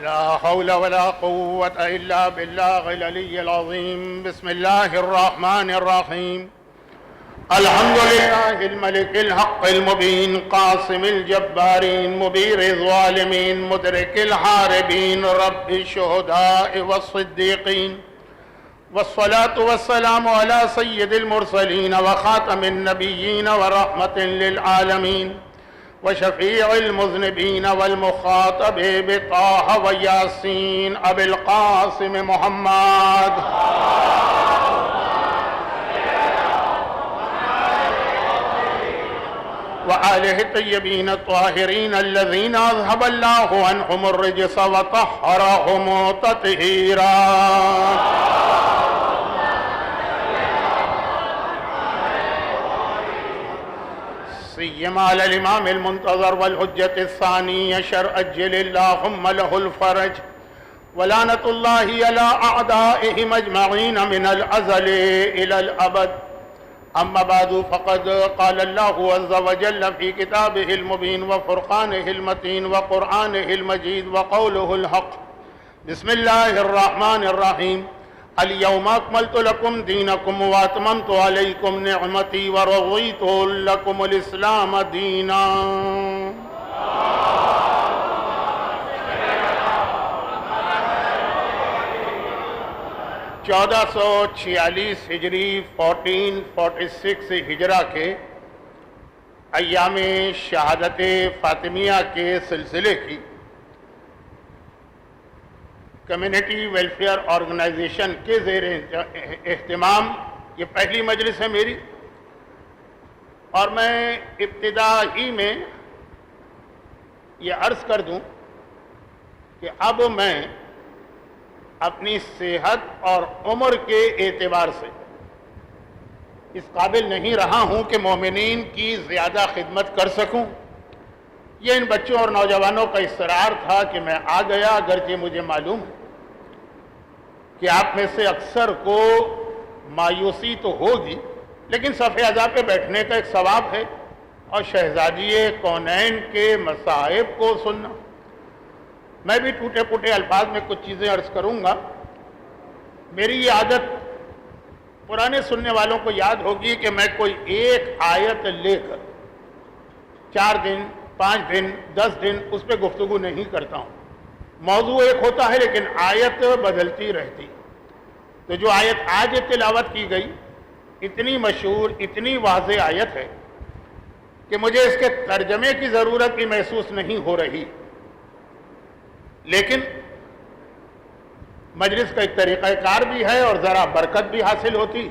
لا حول ولا قوة إلا بالله العلي العظيم. بسم الله الرحمن الرحيم. الحمد لله الملك الحق المبين قاسم الجبارين مبير الظالمين مدرك الحاربين رب الشهداء والصديقين، والصلاة والسلام على سيد المرسلين وخاتم النبيين ورحمة للعالمين وشفيع المذنبين والمخاطب بطه وياسين أبي القاسم محمد وآله الطيبين الطاهرين الذين أذهب الله عنهم الرجس وطهرهم تطهيرا. سيما على الإمام المنتظر والحجة الثانية شرع أجل اللهم له الفرج، ولعنة الله على أعدائهم أجمعين من الأزل إلى الأبد. أما بعد، فقد قال الله عز وجل في كتابه المبين وفرقانه المتين وقرآنه المجيد وقوله الحق. بسم الله الرحمن الرحيم. اليوم أكملت لكم دينكم وأتممت عليكم نعمتي ورضيت لكم الإسلام دينا. 1446 ہجری 1446 ہجرہ کے ایام شہادت فاطمیہ کے سلسلے کی کمیونٹی ویلفیئر آرگنائزیشن کے زیر اہتمام یہ پہلی مجلس ہے میری، اور میں ابتدا ہی میں یہ عرض کر دوں کہ اب میں اپنی صحت اور عمر کے اعتبار سے اس قابل نہیں رہا ہوں کہ مومنین کی زیادہ خدمت کر سکوں. یہ ان بچوں اور نوجوانوں کا اصرار تھا کہ میں آ گیا، اگرچہ مجھے معلوم ہے کہ آپ میں سے اکثر کو مایوسی تو ہوگی، لیکن صف اعضاء پہ بیٹھنے کا ایک ثواب ہے اور شہزادی کونین کے مصائب کو سننا. میں بھی ٹوٹے پھوٹے الفاظ میں کچھ چیزیں عرض کروں گا. میری یہ عادت پرانے سننے والوں کو یاد ہوگی کہ میں کوئی ایک آیت لے کر 4 دن 5 دن 10 دن اس پہ گفتگو نہیں کرتا ہوں. موضوع ایک ہوتا ہے لیکن آیت بدلتی رہتی. تو جو آیت آج تلاوت کی گئی اتنی مشہور اتنی واضح آیت ہے کہ مجھے اس کے ترجمے کی ضرورت بھی محسوس نہیں ہو رہی، لیکن مجلس کا ایک طریقہ کار بھی ہے اور ذرا برکت بھی حاصل ہوتی.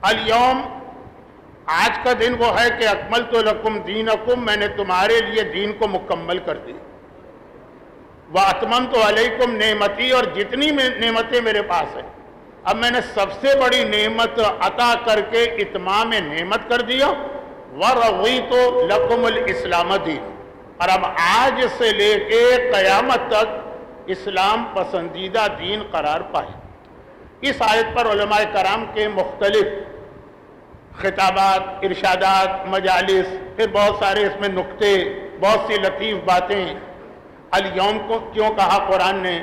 الیوم، آج کا دن وہ ہے کہ اکملت لکم دینکم، میں نے تمہارے لیے دین کو مکمل کر دی. واتممت علیکم نعمتی، اور جتنی نعمتیں میرے پاس ہیں اب میں نے سب سے بڑی نعمت عطا کر کے اتمام نعمت کر دیا. ورضیت لکم الاسلام دین، اور اب آج سے لے کے قیامت تک اسلام پسندیدہ دین قرار پائے. اس آیت پر علماء کرام کے مختلف خطابات، ارشادات، مجالس، پھر بہت سارے اس میں نکتے، بہت سی لطیف باتیں. الیوم کو کیوں کہا قرآن نے؟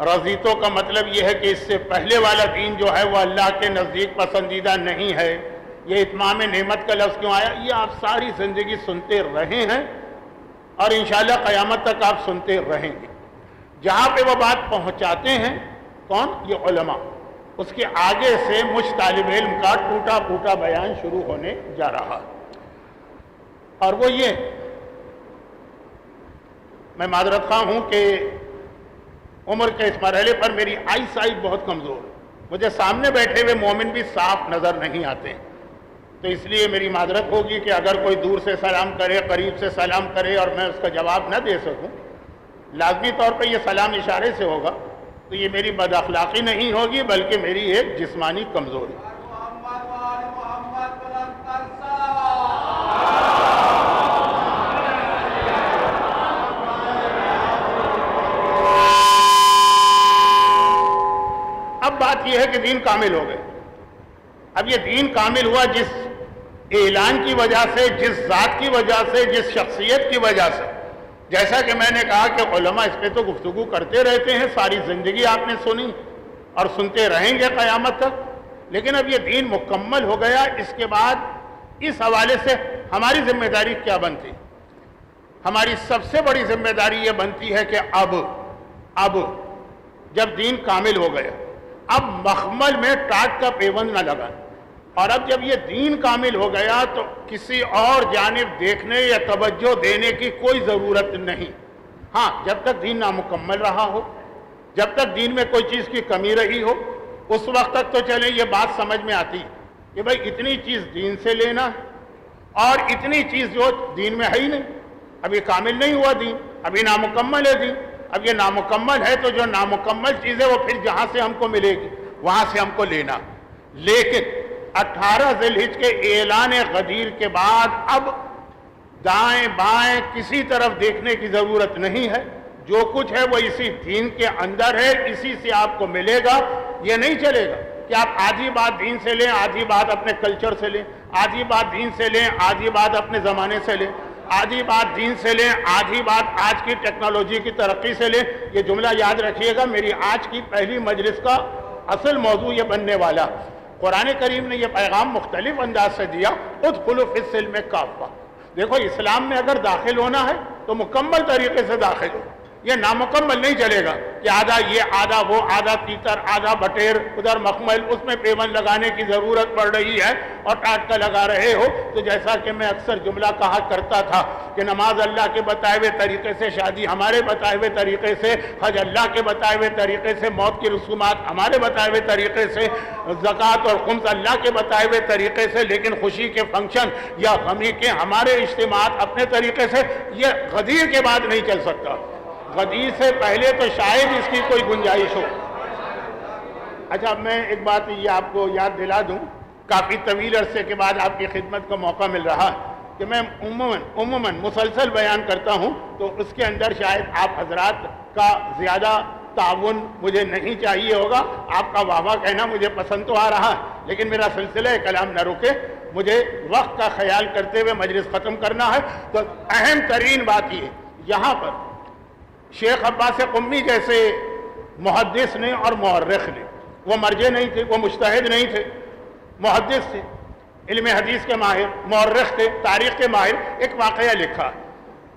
رضیتو کا مطلب یہ ہے کہ اس سے پہلے والا دین جو ہے وہ اللہ کے نزدیک پسندیدہ نہیں ہے. یہ اتمام نعمت کا لفظ کیوں آیا؟ یہ آپ ساری زندگی سنتے رہے ہیں اور انشاءاللہ قیامت تک آپ سنتے رہیں گے. جہاں پہ وہ بات پہنچاتے ہیں کون؟ یہ علماء. اس کے آگے سے مجھ طالب علم کا ٹوٹا پھوٹا بیان شروع ہونے جا رہا ہے، اور وہ یہ، میں معذرت خواہ ہوں کہ عمر کے اس مرحلے پر میری آئی سائٹ بہت کمزور ہے. مجھے سامنے بیٹھے ہوئے مومن بھی صاف نظر نہیں آتے، تو اس لیے میری معذرت ہوگی کہ اگر کوئی دور سے سلام کرے، قریب سے سلام کرے اور میں اس کا جواب نہ دے سکوں، لازمی طور پہ یہ سلام اشارے سے ہوگا، تو یہ میری بد اخلاقی نہیں ہوگی بلکہ میری ایک جسمانی کمزوری. اب بات یہ ہے کہ دین کامل ہو گئے. اب یہ دین کامل ہوا جس اعلان کی وجہ سے، جس ذات کی وجہ سے، جس شخصیت کی وجہ سے جیسا کہ میں نے کہا کہ علماء اس پہ تو گفتگو کرتے رہتے ہیں، ساری زندگی آپ نے سنی اور سنتے رہیں گے قیامت تک، لیکن اب یہ دین مکمل ہو گیا، اس کے بعد اس حوالے سے ہماری ذمہ داری کیا بنتی؟ ہماری سب سے بڑی ذمہ داری یہ بنتی ہے کہ اب جب دین کامل ہو گیا، اب مخمل میں ٹاٹ کا پیوند نہ لگا، اور اب جب یہ دین کامل ہو گیا تو کسی اور جانب دیکھنے یا توجہ دینے کی کوئی ضرورت نہیں۔ ہاں، جب تک دین نامکمل رہا ہو، جب تک دین میں کوئی چیز کی کمی رہی ہو، اس وقت تک تو چلیں یہ بات سمجھ میں آتی کہ بھائی اتنی چیز دین سے لینا اور اتنی چیز جو دین میں ہے ہی نہیں، اب یہ کامل نہیں ہوا دین، ابھی نامکمل ہے دین۔ اب یہ نامکمل ہے تو جو نامکمل چیز ہے وہ پھر جہاں سے ہم کو ملے گی وہاں سے ہم کو لینا۔ لیکن 18 ذی الحجہ کے اعلان غدیر کے بعد اب دائیں بائیں کسی طرف دیکھنے کی ضرورت نہیں ہے، جو کچھ ہے وہ اسی دین کے اندر ہے، اسی سے آپ کو ملے گا۔ یہ نہیں چلے گا کہ آپ آدھی بات دین سے لیں، آدھی بات اپنے کلچر سے لیں، آدھی بات دین سے لیں، آدھی بات اپنے زمانے سے لیں، آدھی بات دین سے لیں، آدھی بات آج کی ٹیکنالوجی کی ترقی سے لیں۔ یہ جملہ یاد رکھیے گا، میری آج کی پہلی مجلس کا اصل موضوع یہ بننے والا۔ قرآن کریم نے یہ پیغام مختلف انداز سے دیا، ادخلوا فی السلم کافہ۔ دیکھو، اسلام میں اگر داخل ہونا ہے تو مکمل طریقے سے داخل ہو، یہ نامکمل نہیں چلے گا کہ آدھا یہ آدھا وہ، آدھا تیتر آدھا بٹیر، ادھر مخمل، اس میں پیون لگانے کی ضرورت پڑ رہی ہے اور ٹاٹ کا لگا رہے ہو۔ تو جیسا کہ میں اکثر جملہ کہا کرتا تھا کہ نماز اللہ کے بتائے ہوئے طریقے سے، شادی ہمارے بتائے ہوئے طریقے سے، حج اللہ کے بتائے ہوئے طریقے سے، موت کی رسومات ہمارے بتائے ہوئے طریقے سے، زکوٰۃ اور خمس اللہ کے بتائے ہوئے طریقے سے، لیکن خوشی کے فنکشن یا غمی کے ہمارے اجتماعات اپنے طریقے سے، یہ غدیر کے بعد نہیں چل سکتا۔ غدیر سے پہلے تو شاید اس کی کوئی گنجائش ہو۔ اچھا، میں ایک بات یہ آپ کو یاد دلا دوں، کافی طویل عرصے کے بعد آپ کی خدمت کا موقع مل رہا ہے کہ میں عموماً مسلسل بیان کرتا ہوں، تو اس کے اندر شاید آپ حضرات کا زیادہ تعاون مجھے نہیں چاہیے ہوگا۔ آپ کا واہ واہ کہنا مجھے پسند تو آ رہا ہے، لیکن میرا سلسلہ کلام نہ رکے، مجھے وقت کا خیال کرتے ہوئے مجلس ختم کرنا ہے۔ تو اہم ترین بات یہ، یہاں پر شیخ عباس قمی جیسے محدث نے اور مورخ نے، وہ مرجع نہیں تھے، وہ مجتہد نہیں تھے، محدث تھے، علم حدیث کے ماہر، مورخ تھے، تاریخ کے ماہر، ایک واقعہ لکھا۔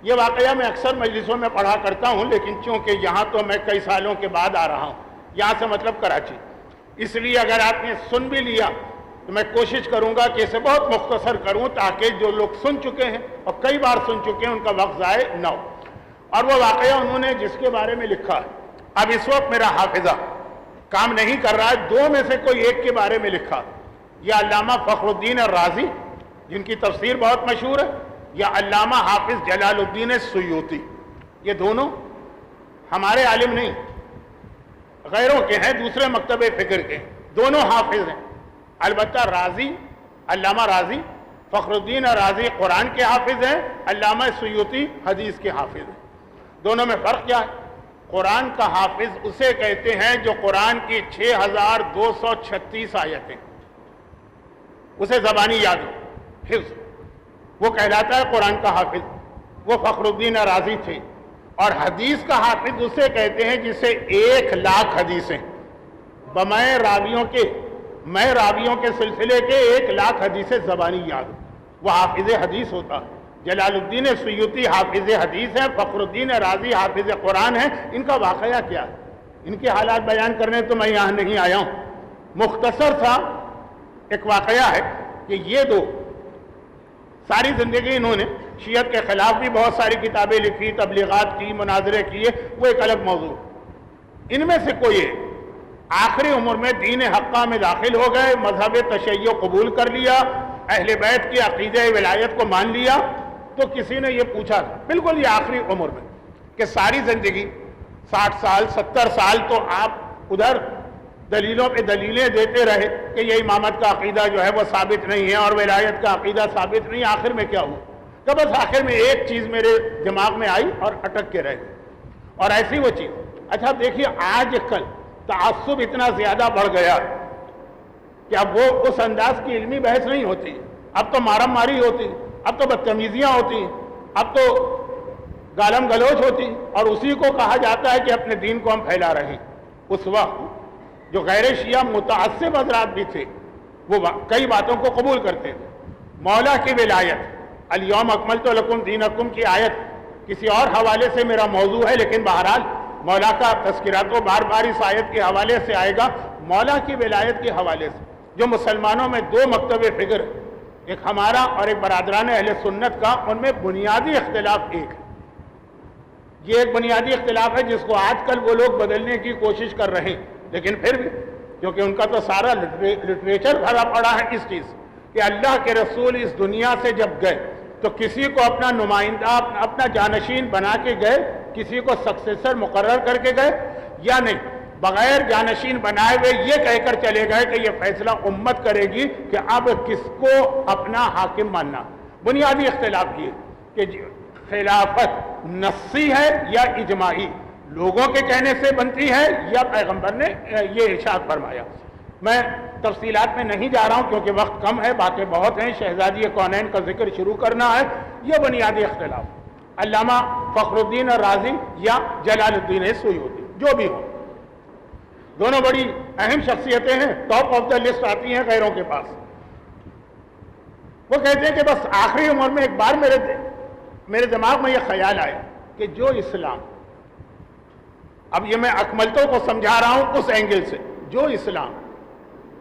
یہ واقعہ میں اکثر مجلسوں میں پڑھا کرتا ہوں، لیکن چونکہ یہاں تو میں کئی سالوں کے بعد آ رہا ہوں، یہاں سے مطلب کراچی، اس لیے اگر آپ نے سن بھی لیا تو میں کوشش کروں گا کہ اسے بہت مختصر کروں، تاکہ جو لوگ سن چکے ہیں اور کئی بار سن چکے ہیں ان کا وقت ضائع نہ ہو۔ اور وہ واقعہ انہوں نے جس کے بارے میں لکھا ہے، اب اس وقت میرا حافظہ کام نہیں کر رہا ہے، دو میں سے کوئی ایک کے بارے میں لکھا، یا علامہ فخر الدین الرازی جن کی تفسیر بہت مشہور ہے، یا علامہ حافظ جلال الدین السیوطی۔ یہ دونوں ہمارے عالم نہیں، غیروں کے ہیں، دوسرے مکتب فکر کے، دونوں حافظ ہیں۔ البتہ رازی، علامہ رازی، فخر الدین الرازی قرآن کے حافظ ہیں، علامہ سیوطی حدیث کے حافظ ہیں۔ دونوں میں فرق کیا ہے؟ قرآن کا حافظ اسے کہتے ہیں جو قرآن کی 6236 آیتیں اسے زبانی یاد ہو، حفظ، وہ کہلاتا ہے قرآن کا حافظ، وہ فخر الدین الرازی تھے۔ اور حدیث کا حافظ اسے کہتے ہیں جسے 1,00,000 حدیثیں بمائے راویوں کے سلسلے کے 1,00,000 حدیثیں زبانی یاد ہو، وہ حافظ حدیث ہوتا۔ جلال الدین سیوطی حافظ حدیث ہیں، فخر الدین رازی حافظ قرآن ہیں۔ ان کا واقعہ کیا ہے؟ ان کے حالات بیان کرنے تو میں یہاں نہیں آیا ہوں، مختصر سا ایک واقعہ ہے کہ یہ دو ساری زندگی انہوں نے شیعت کے خلاف بھی بہت ساری کتابیں لکھی، تبلیغات کی، مناظرے کیے، وہ ایک الگ موضوع۔ ان میں سے کوئی ہے آخری عمر میں دین حقہ میں داخل ہو گئے، مذہب تشیع قبول کر لیا، اہل بیت کی عقیدہ ولایت کو مان لیا۔ تو کسی نے یہ پوچھا تھا، بالکل یہ آخری عمر میں، کہ ساری زندگی 60 سال 70 سال تو آپ ادھر دلیلوں پہ دلیلیں دیتے رہے کہ یہ امامت کا عقیدہ جو ہے وہ ثابت نہیں ہے اور ولایت کا عقیدہ ثابت نہیں، آخر میں کیا ہوا؟ کہ بس آخر میں ایک چیز میرے دماغ میں آئی اور اٹک کے رہ گئی، اور ایسی وہ چیز۔ اچھا دیکھیے، آج کل تعصب اتنا زیادہ بڑھ گیا کہ اب وہ اس انداز کی علمی بحث نہیں ہوتی، اب تو مارم ماری ہوتی، اب تو بدتمیزیاں ہوتی، اب تو گالم گلوچ ہوتی اور اسی کو کہا جاتا ہے کہ اپنے دین کو ہم پھیلا رہے ہیں۔ اس وقت جو غیر شیعہ متعصب حضرات بھی تھے وہ کئی باتوں کو قبول کرتے تھے۔ مولا کی ولایت، الیوم اکملت لکم دینکم کی آیت کسی اور حوالے سے میرا موضوع ہے، لیکن بہرحال مولا کا تذکرہ تو بار بار اس آیت کے حوالے سے آئے گا۔ مولا کی ولایت کے حوالے سے جو مسلمانوں میں دو مکتب فکر، ایک ہمارا اور ایک برادران اہل سنت کا، ان میں بنیادی اختلاف ایک ہے۔ یہ ایک بنیادی اختلاف ہے جس کو آج کل وہ لوگ بدلنے کی کوشش کر رہے ہیں، لیکن پھر بھی کیونکہ ان کا تو سارا لٹریچر بھرا پڑا ہے اس چیز کہ اللہ کے رسول اس دنیا سے جب گئے تو کسی کو اپنا نمائندہ، اپنا جانشین بنا کے گئے، کسی کو سکسیسر مقرر کر کے گئے یا نہیں، بغیر جانشین بنائے ہوئے یہ کہہ کر چلے گئے کہ یہ فیصلہ امت کرے گی کہ اب کس کو اپنا حاکم ماننا۔ بنیادی اختلاف یہ کہ خلافت نصی ہے یا اجماعی، لوگوں کے کہنے سے بنتی ہے یا پیغمبر نے یہ ارشاد فرمایا۔ میں تفصیلات میں نہیں جا رہا ہوں کیونکہ وقت کم ہے، باتیں بہت ہیں، شہزادی کونین کا ذکر شروع کرنا ہے۔ یہ بنیادی اختلاف علامہ فخر الدین رازی یا جلال الدین سیوطی جو بھی ہو، دونوں بڑی اہم شخصیتیں ہیں، ٹاپ آف دا لسٹ آتی ہیں غیروں کے پاس۔ وہ کہتے ہیں کہ بس آخری عمر میں ایک بار میرے دماغ میں یہ خیال آیا کہ جو اسلام، اب یہ میں اکملتوں کو سمجھا رہا ہوں اس اینگل سے، جو اسلام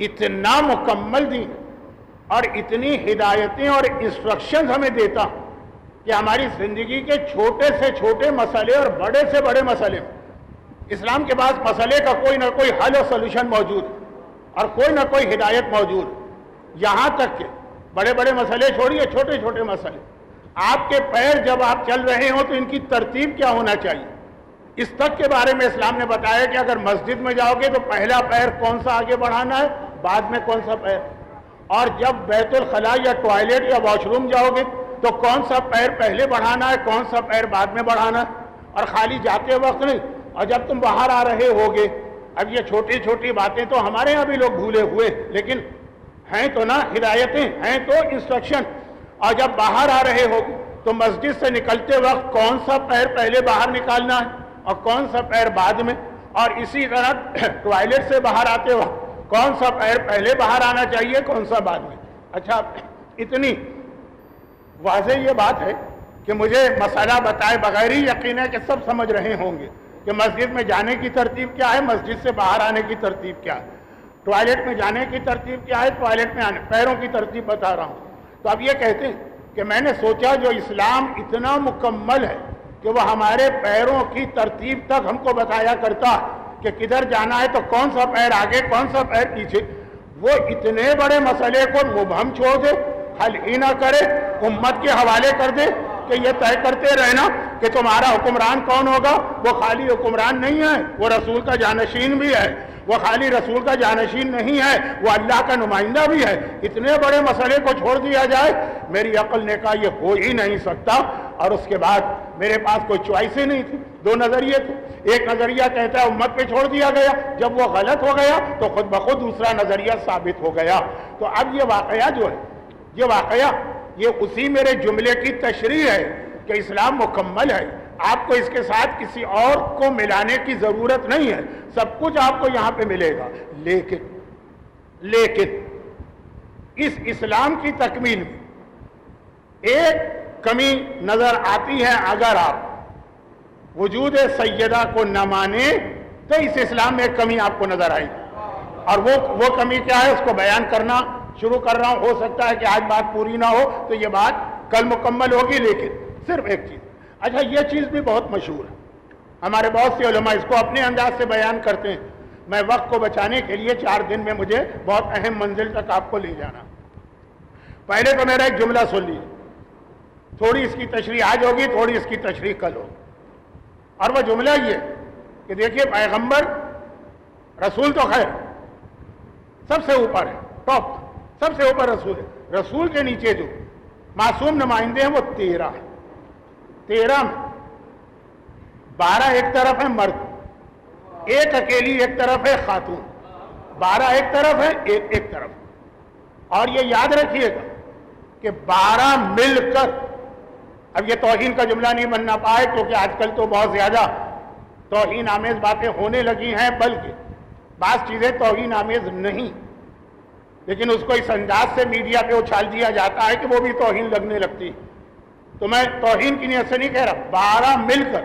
اتنا مکمل دین اور اتنی ہدایتیں اور انسٹرکشنز ہمیں دیتا کہ ہماری زندگی کے چھوٹے سے چھوٹے مسئلے اور بڑے سے بڑے مسئلے میں اسلام کے پاس مسئلے کا کوئی نہ کوئی حل و سلوشن موجود ہے اور کوئی نہ کوئی ہدایت موجود ہے، یہاں تک کہ بڑے بڑے مسئلے چھوڑیے، چھوٹے چھوٹے مسئلے، آپ کے پیر جب آپ چل رہے ہوں تو ان کی ترتیب کیا ہونا چاہیے، اس تک کے بارے میں اسلام نے بتایا کہ اگر مسجد میں جاؤ گے تو پہلا پیر کون سا آگے بڑھانا ہے، بعد میں کون سا پیر، اور جب بیت الخلاء یا ٹوائلٹ یا واش روم جاؤ گے تو کون سا پیر پہلے بڑھانا ہے، کون سا پیر بعد میں بڑھانا ہے، اور خالی جاتے وقت نہیں، اور جب تم باہر آ رہے ہوگے۔ اب یہ چھوٹی چھوٹی باتیں تو ہمارے یہاں بھی لوگ بھولے ہوئے، لیکن ہیں تو نا ہدایتیں، ہیں تو انسٹرکشن۔ اور جب باہر آ رہے ہوگے تو مسجد سے نکلتے وقت کون سا پیر پہلے باہر نکالنا ہے اور کون سا پیر بعد میں، اور اسی طرح ٹوائلٹ سے باہر آتے وقت کون سا پیر پہلے باہر آنا چاہیے، کون سا بعد میں۔ اچھا، اتنی واضح یہ بات ہے کہ مجھے مسئلہ بتائے بغیر ہی یقین ہے کہ سب سمجھ رہے ہوں گے کہ مسجد میں جانے کی ترتیب کیا ہے، مسجد سے باہر آنے کی ترتیب کیا ہے، ٹوائلٹ میں جانے کی ترتیب کیا ہے، ٹوائلٹ میں آنے، پیروں کی ترتیب بتا رہا ہوں۔ تو اب یہ کہتے ہیں کہ میں نے سوچا جو اسلام اتنا مکمل ہے کہ وہ ہمارے پیروں کی ترتیب تک ہم کو بتایا کرتا کہ کدھر جانا ہے تو کون سا پیر آگے کون سا پیر پیچھے، وہ اتنے بڑے مسئلے کو مبہم چھوڑ دے، حل ہی نہ کرے، امت کے حوالے کر دے کہ یہ طے کرتے رہنا کہ تمہارا حکمران کون ہوگا۔ وہ خالی حکمران نہیں ہے، وہ رسول کا جانشین بھی ہے، وہ خالی رسول کا جانشین نہیں ہے، وہ اللہ کا نمائندہ بھی ہے۔ اتنے بڑے مسئلے کو چھوڑ دیا جائے، میری عقل نے کہا یہ ہو ہی نہیں سکتا۔ اور اس کے بعد میرے پاس کوئی چوائس ہی نہیں تھی، دو نظریے تھے۔ ایک نظریہ کہتا ہے امت پہ چھوڑ دیا گیا، جب وہ غلط ہو گیا تو خود بخود دوسرا نظریہ ثابت ہو گیا۔ تو اب یہ واقعہ جو ہے، یہ واقعہ یہ اسی میرے جملے کی تشریح ہے کہ اسلام مکمل ہے، آپ کو اس کے ساتھ کسی اور کو ملانے کی ضرورت نہیں ہے، سب کچھ آپ کو یہاں پہ ملے گا۔ لیکن اس اسلام کی تکمیل میں ایک کمی نظر آتی ہے، اگر آپ وجود سیدہ کو نہ مانیں تو اس اسلام میں ایک کمی آپ کو نظر آئے گی، اور وہ کمی کیا ہے اس کو بیان کرنا شروع کر رہا ہوں۔ ہو سکتا ہے کہ آج بات پوری نہ ہو تو یہ بات کل مکمل ہوگی، لیکن صرف ایک چیز، اچھا یہ چیز بھی بہت مشہور ہے، ہمارے بہت سے علماء اس کو اپنے انداز سے بیان کرتے ہیں، میں وقت کو بچانے کے لیے 4 دن میں مجھے بہت اہم منزل تک آپ کو لے جانا۔ پہلے تو میرا ایک جملہ سن لیجیے، تھوڑی اس کی تشریح آج ہوگی، تھوڑی اس کی تشریح کل ہوگی، اور وہ جملہ یہ کہ دیکھیے پیغمبر رسول تو خیر سب سے اوپر ہے، ٹاپ سب سے اوپر رسول ہے، رسول کے نیچے جو معصوم نمائندے ہیں وہ 13 ہیں، 13 میں 12 ایک طرف ہے مرد، ایک اکیلی ایک طرف ہے خاتون، 12 ایک طرف ہے ایک طرف۔ اور یہ یاد رکھیے گا کہ 12 مل کر اب یہ توہین کا جملہ نہیں بننا پائے کیونکہ آج کل تو بہت زیادہ توہین آمیز باتیں ہونے لگی ہیں، بلکہ بعض چیزیں توہین آمیز نہیں، لیکن اس کو اس انداز سے میڈیا پہ اچھال دیا جاتا ہے کہ وہ بھی توہین لگنے لگتی۔ تو میں توہین کی نیت سے نہیں کہہ رہا، 12 مل کر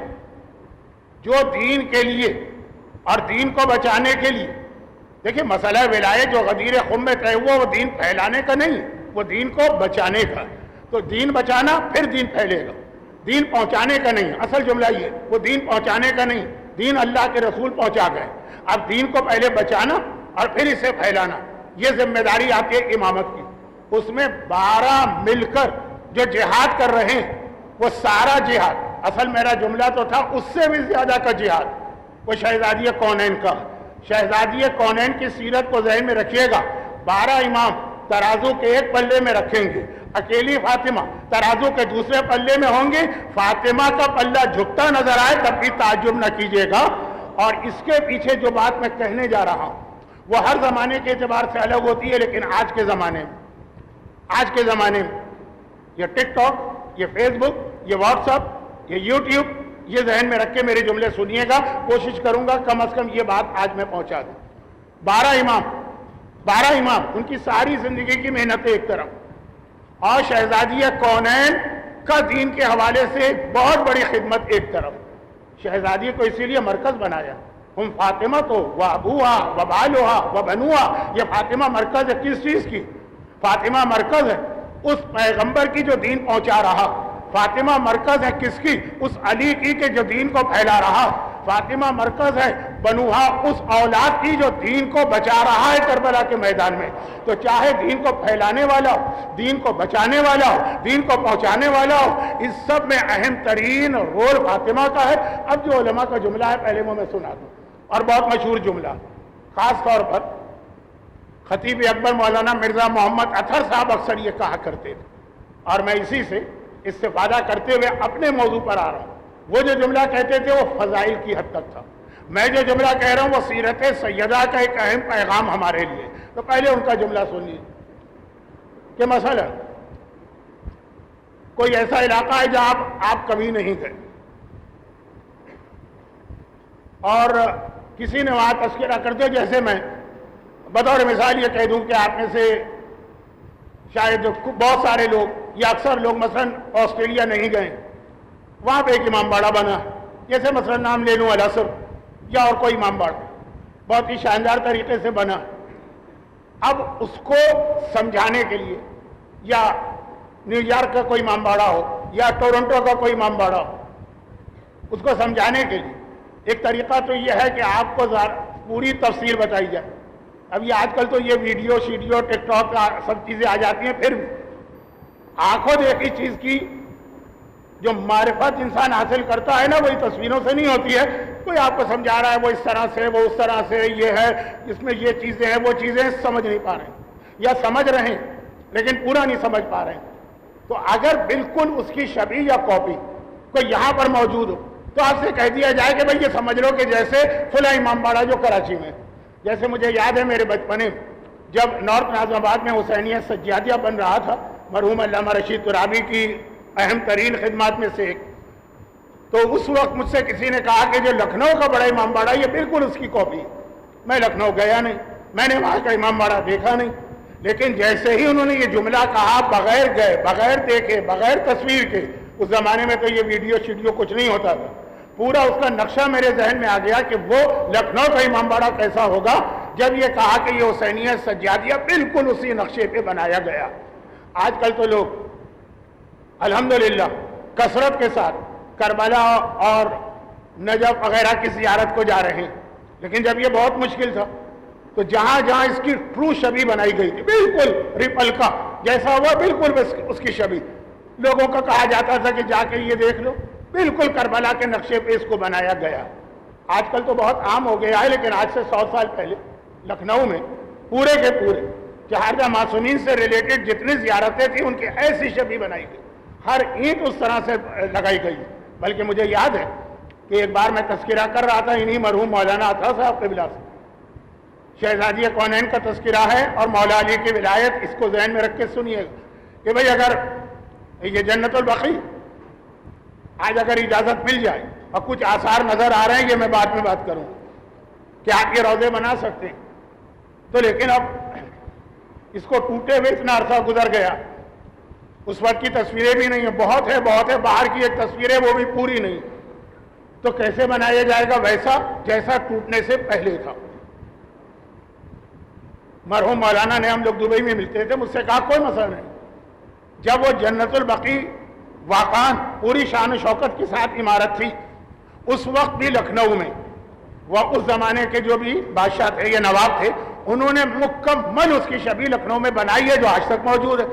جو دین کے لیے اور دین کو بچانے کے لیے، دیکھیں مسئلہ ولایت جو غدیر خم میں طے ہوا وہ دین پھیلانے کا نہیں، وہ دین کو بچانے کا۔ تو دین بچانا پھر دین پھیلے گا، دین پہنچانے کا نہیں۔ اصل جملہ یہ، وہ دین پہنچانے کا نہیں، دین اللہ کے رسول پہنچا گئے، اب دین کو پہلے بچانا اور پھر اسے پھیلانا، یہ ذمہ داری آتی ہے امامت کی۔ اس میں 12 مل کر جو جہاد کر رہے ہیں وہ سارا جہاد، اصل میرا جملہ تو تھا اس سے بھی زیادہ کا جہاد، وہ شہزادی کونین کا۔ شہزادی کونین کی سیرت کو ذہن میں رکھیے گا، 12 امام ترازو کے ایک پلے میں رکھیں گے، اکیلی فاطمہ ترازو کے دوسرے پلے میں ہوں گے، فاطمہ کا پلہ جھکتا نظر آئے تب بھی تعجب نہ کیجیے گا۔ اور اس کے پیچھے جو بات میں کہنے جا رہا ہوں وہ ہر زمانے کے اعتبار سے الگ ہوتی ہے، لیکن آج کے زمانے میں یہ ٹک ٹاک، یہ فیس بک، یہ واٹس ایپ، یہ یوٹیوب، یہ ذہن میں رکھ کے میرے جملے سنیے گا، کوشش کروں گا کم از کم یہ بات آج میں پہنچا دوں۔ 12 امام ان کی ساری زندگی کی محنتیں ایک طرف، اور شہزادی کونین کا دین کے حوالے سے بہت بڑی خدمت ایک طرف۔ شہزادی کو اسی لیے مرکز بنایا، ہم فاطمہ تو و ابوہا و بالوہا و بنوہا، یہ فاطمہ مرکز ہے کس چیز کی؟ فاطمہ مرکز ہے اس پیغمبر کی جو دین پہنچا رہا، فاطمہ مرکز ہے کس کی؟ اس علی کی کہ جو دین کو پھیلا رہا، فاطمہ مرکز ہے بنوہا اس اولاد کی جو دین کو بچا رہا ہے کربلا کے میدان میں۔ تو چاہے دین کو پھیلانے والا ہو، دین کو بچانے والا ہو، دین کو پہنچانے والا ہو، اس سب میں اہم ترین رول فاطمہ کا ہے۔ اب جو علماء کا جملہ ہے پہلے وہ میں سنا دوں، اور بہت مشہور جملہ، خاص طور پر خطیب اکبر مولانا مرزا محمد اطہر صاحب اکثر یہ کہا کرتے تھے، اور میں اسی سے استفادہ کرتے ہوئے اپنے موضوع پر آ رہا ہوں۔ وہ جو جملہ کہتے تھے وہ فضائل کی حد تک تھا، میں جو جملہ کہہ رہا ہوں وہ سیرت سیدہ کا ایک اہم پیغام ہمارے لیے۔ تو پہلے ان کا جملہ سنیے کہ مثلا کوئی ایسا علاقہ ہے جہاں آپ کبھی نہیں گئے، اور کسی نے وہاں تذکرہ کرتے، جیسے میں بطور مثال یہ کہہ دوں کہ آپ میں سے شاید بہت سارے لوگ یا اکثر لوگ مثلا آسٹریلیا نہیں گئے، وہاں پہ ایک امام باڑہ بنا، جیسے مثلا نام لے لوں الاسر یا اور کوئی امام باڑہ، بہت ہی شاندار طریقے سے بنا۔ اب اس کو سمجھانے کے لیے، یا نیو یارک کا کوئی امام باڑہ ہو یا ٹورنٹو کا کوئی امام باڑہ ہو، اس کو سمجھانے کے لیے ایک طریقہ تو یہ ہے کہ آپ کو پوری تفصیل بتائی جائے۔ اب یہ آج کل تو یہ ویڈیو شیڈیو ٹک ٹاک سب چیزیں آ جاتی ہیں، پھر بھی آنکھوں دیکھی چیز کی جو معرفت انسان حاصل کرتا ہے نا، وہی تصویروں سے نہیں ہوتی ہے۔ کوئی آپ کو سمجھا رہا ہے وہ اس طرح سے، وہ اس طرح سے، یہ ہے اس میں یہ چیزیں ہیں، وہ چیزیں سمجھ نہیں پا رہے ہیں، یا سمجھ رہے ہیں لیکن پورا نہیں سمجھ پا رہے ہیں۔ تو اگر بالکل اس کی شبیہ یا کاپی کوئی یہاں پر موجود ہو تو آپ سے کہہ دیا جائے کہ بھئی یہ سمجھ لو کہ جیسے فلاں امام باڑہ جو کراچی میں، جیسے مجھے یاد ہے میرے بچپنے جب نارتھ ناظم آباد میں حسینیہ سجادیہ بن رہا تھا، مرحوم علامہ رشید ترابی کی اہم ترین خدمات میں سے ایک، تو اس وقت مجھ سے کسی نے کہا کہ جو لکھنؤ کا بڑا امام باڑہ یہ بالکل اس کی کاپی ہے۔ میں لکھنؤ گیا نہیں، میں نے وہاں کا امام باڑہ دیکھا نہیں، لیکن جیسے ہی انہوں نے یہ جملہ کہا، بغیر گئے، بغیر دیکھے، بغیر تصویر کے، اس زمانے میں تو یہ ویڈیو شیڈیو کچھ نہیں ہوتا تھا، پورا اس کا نقشہ میرے ذہن میں آ گیا کہ وہ لکھنؤ کا امام باڑہ کیسا ہوگا جب یہ کہا کہ یہ حسینیہ سجادیہ بالکل اسی نقشے پہ بنایا گیا۔ آج کل تو لوگ الحمدللہ کثرت کے ساتھ کربلا اور نجف وغیرہ کی زیارت کو جا رہے ہیں، لیکن جب یہ بہت مشکل تھا تو جہاں جہاں اس کی ٹرو شبیہ بنائی گئی تھی، بالکل ریپلکا جیسا ہوا، بالکل اس کی شبیہ، لوگوں کو کہا جاتا تھا کہ جا کے یہ دیکھ لو، بالکل کربلا کے نقشے پہ اس کو بنایا گیا۔ آج کل تو بہت عام ہو گیا ہے، لیکن آج سے 100 سال پہلے لکھنؤ میں پورے کے پورے چہاردہ معصومین سے ریلیٹڈ جتنی زیارتیں تھیں ان کی ایسی شبیہ بنائی گئی، ہر اینٹ اس طرح سے لگائی گئی۔ بلکہ مجھے یاد ہے کہ ایک بار میں تذکرہ کر رہا تھا انہی مرحوم مولانا اطہر صاحب قبلہ سے، شہزادی کونین کا تذکرہ ہے اور مولا علی کی ولایت، اس کو ذہن میں رکھ کے سنیے گا کہ بھئی اگر یہ جنت البقیع آج اگر اجازت مل جائے اور کچھ آثار نظر آ رہے ہیں، یہ میں بعد میں بات کروں کہ آپ یہ روضے بنا سکتے ہیں تو، لیکن اب اس کو ٹوٹے ہوئے اتنا عرصہ گزر گیا، اس وقت کی تصویریں بھی نہیں ہیں، بہت ہے باہر کی ایک تصویر ہے وہ بھی پوری نہیں، تو کیسے بنایا جائے گا ویسا جیسا ٹوٹنے سے پہلے تھا؟ مرحوم مولانا نے، ہم لوگ دبئی میں ملتے تھے، مجھ سے کہا کوئی مسئلہ نہیں، جب وہ جنت البقیع واقعاً پوری شان و شوکت کے ساتھ عمارت تھی، اس وقت بھی لکھنؤ میں وہ اس زمانے کے جو بھی بادشاہ تھے یا نواب تھے، انہوں نے مکمل اس کی شبیہ لکھنؤ میں بنائی ہے جو آج تک موجود ہے۔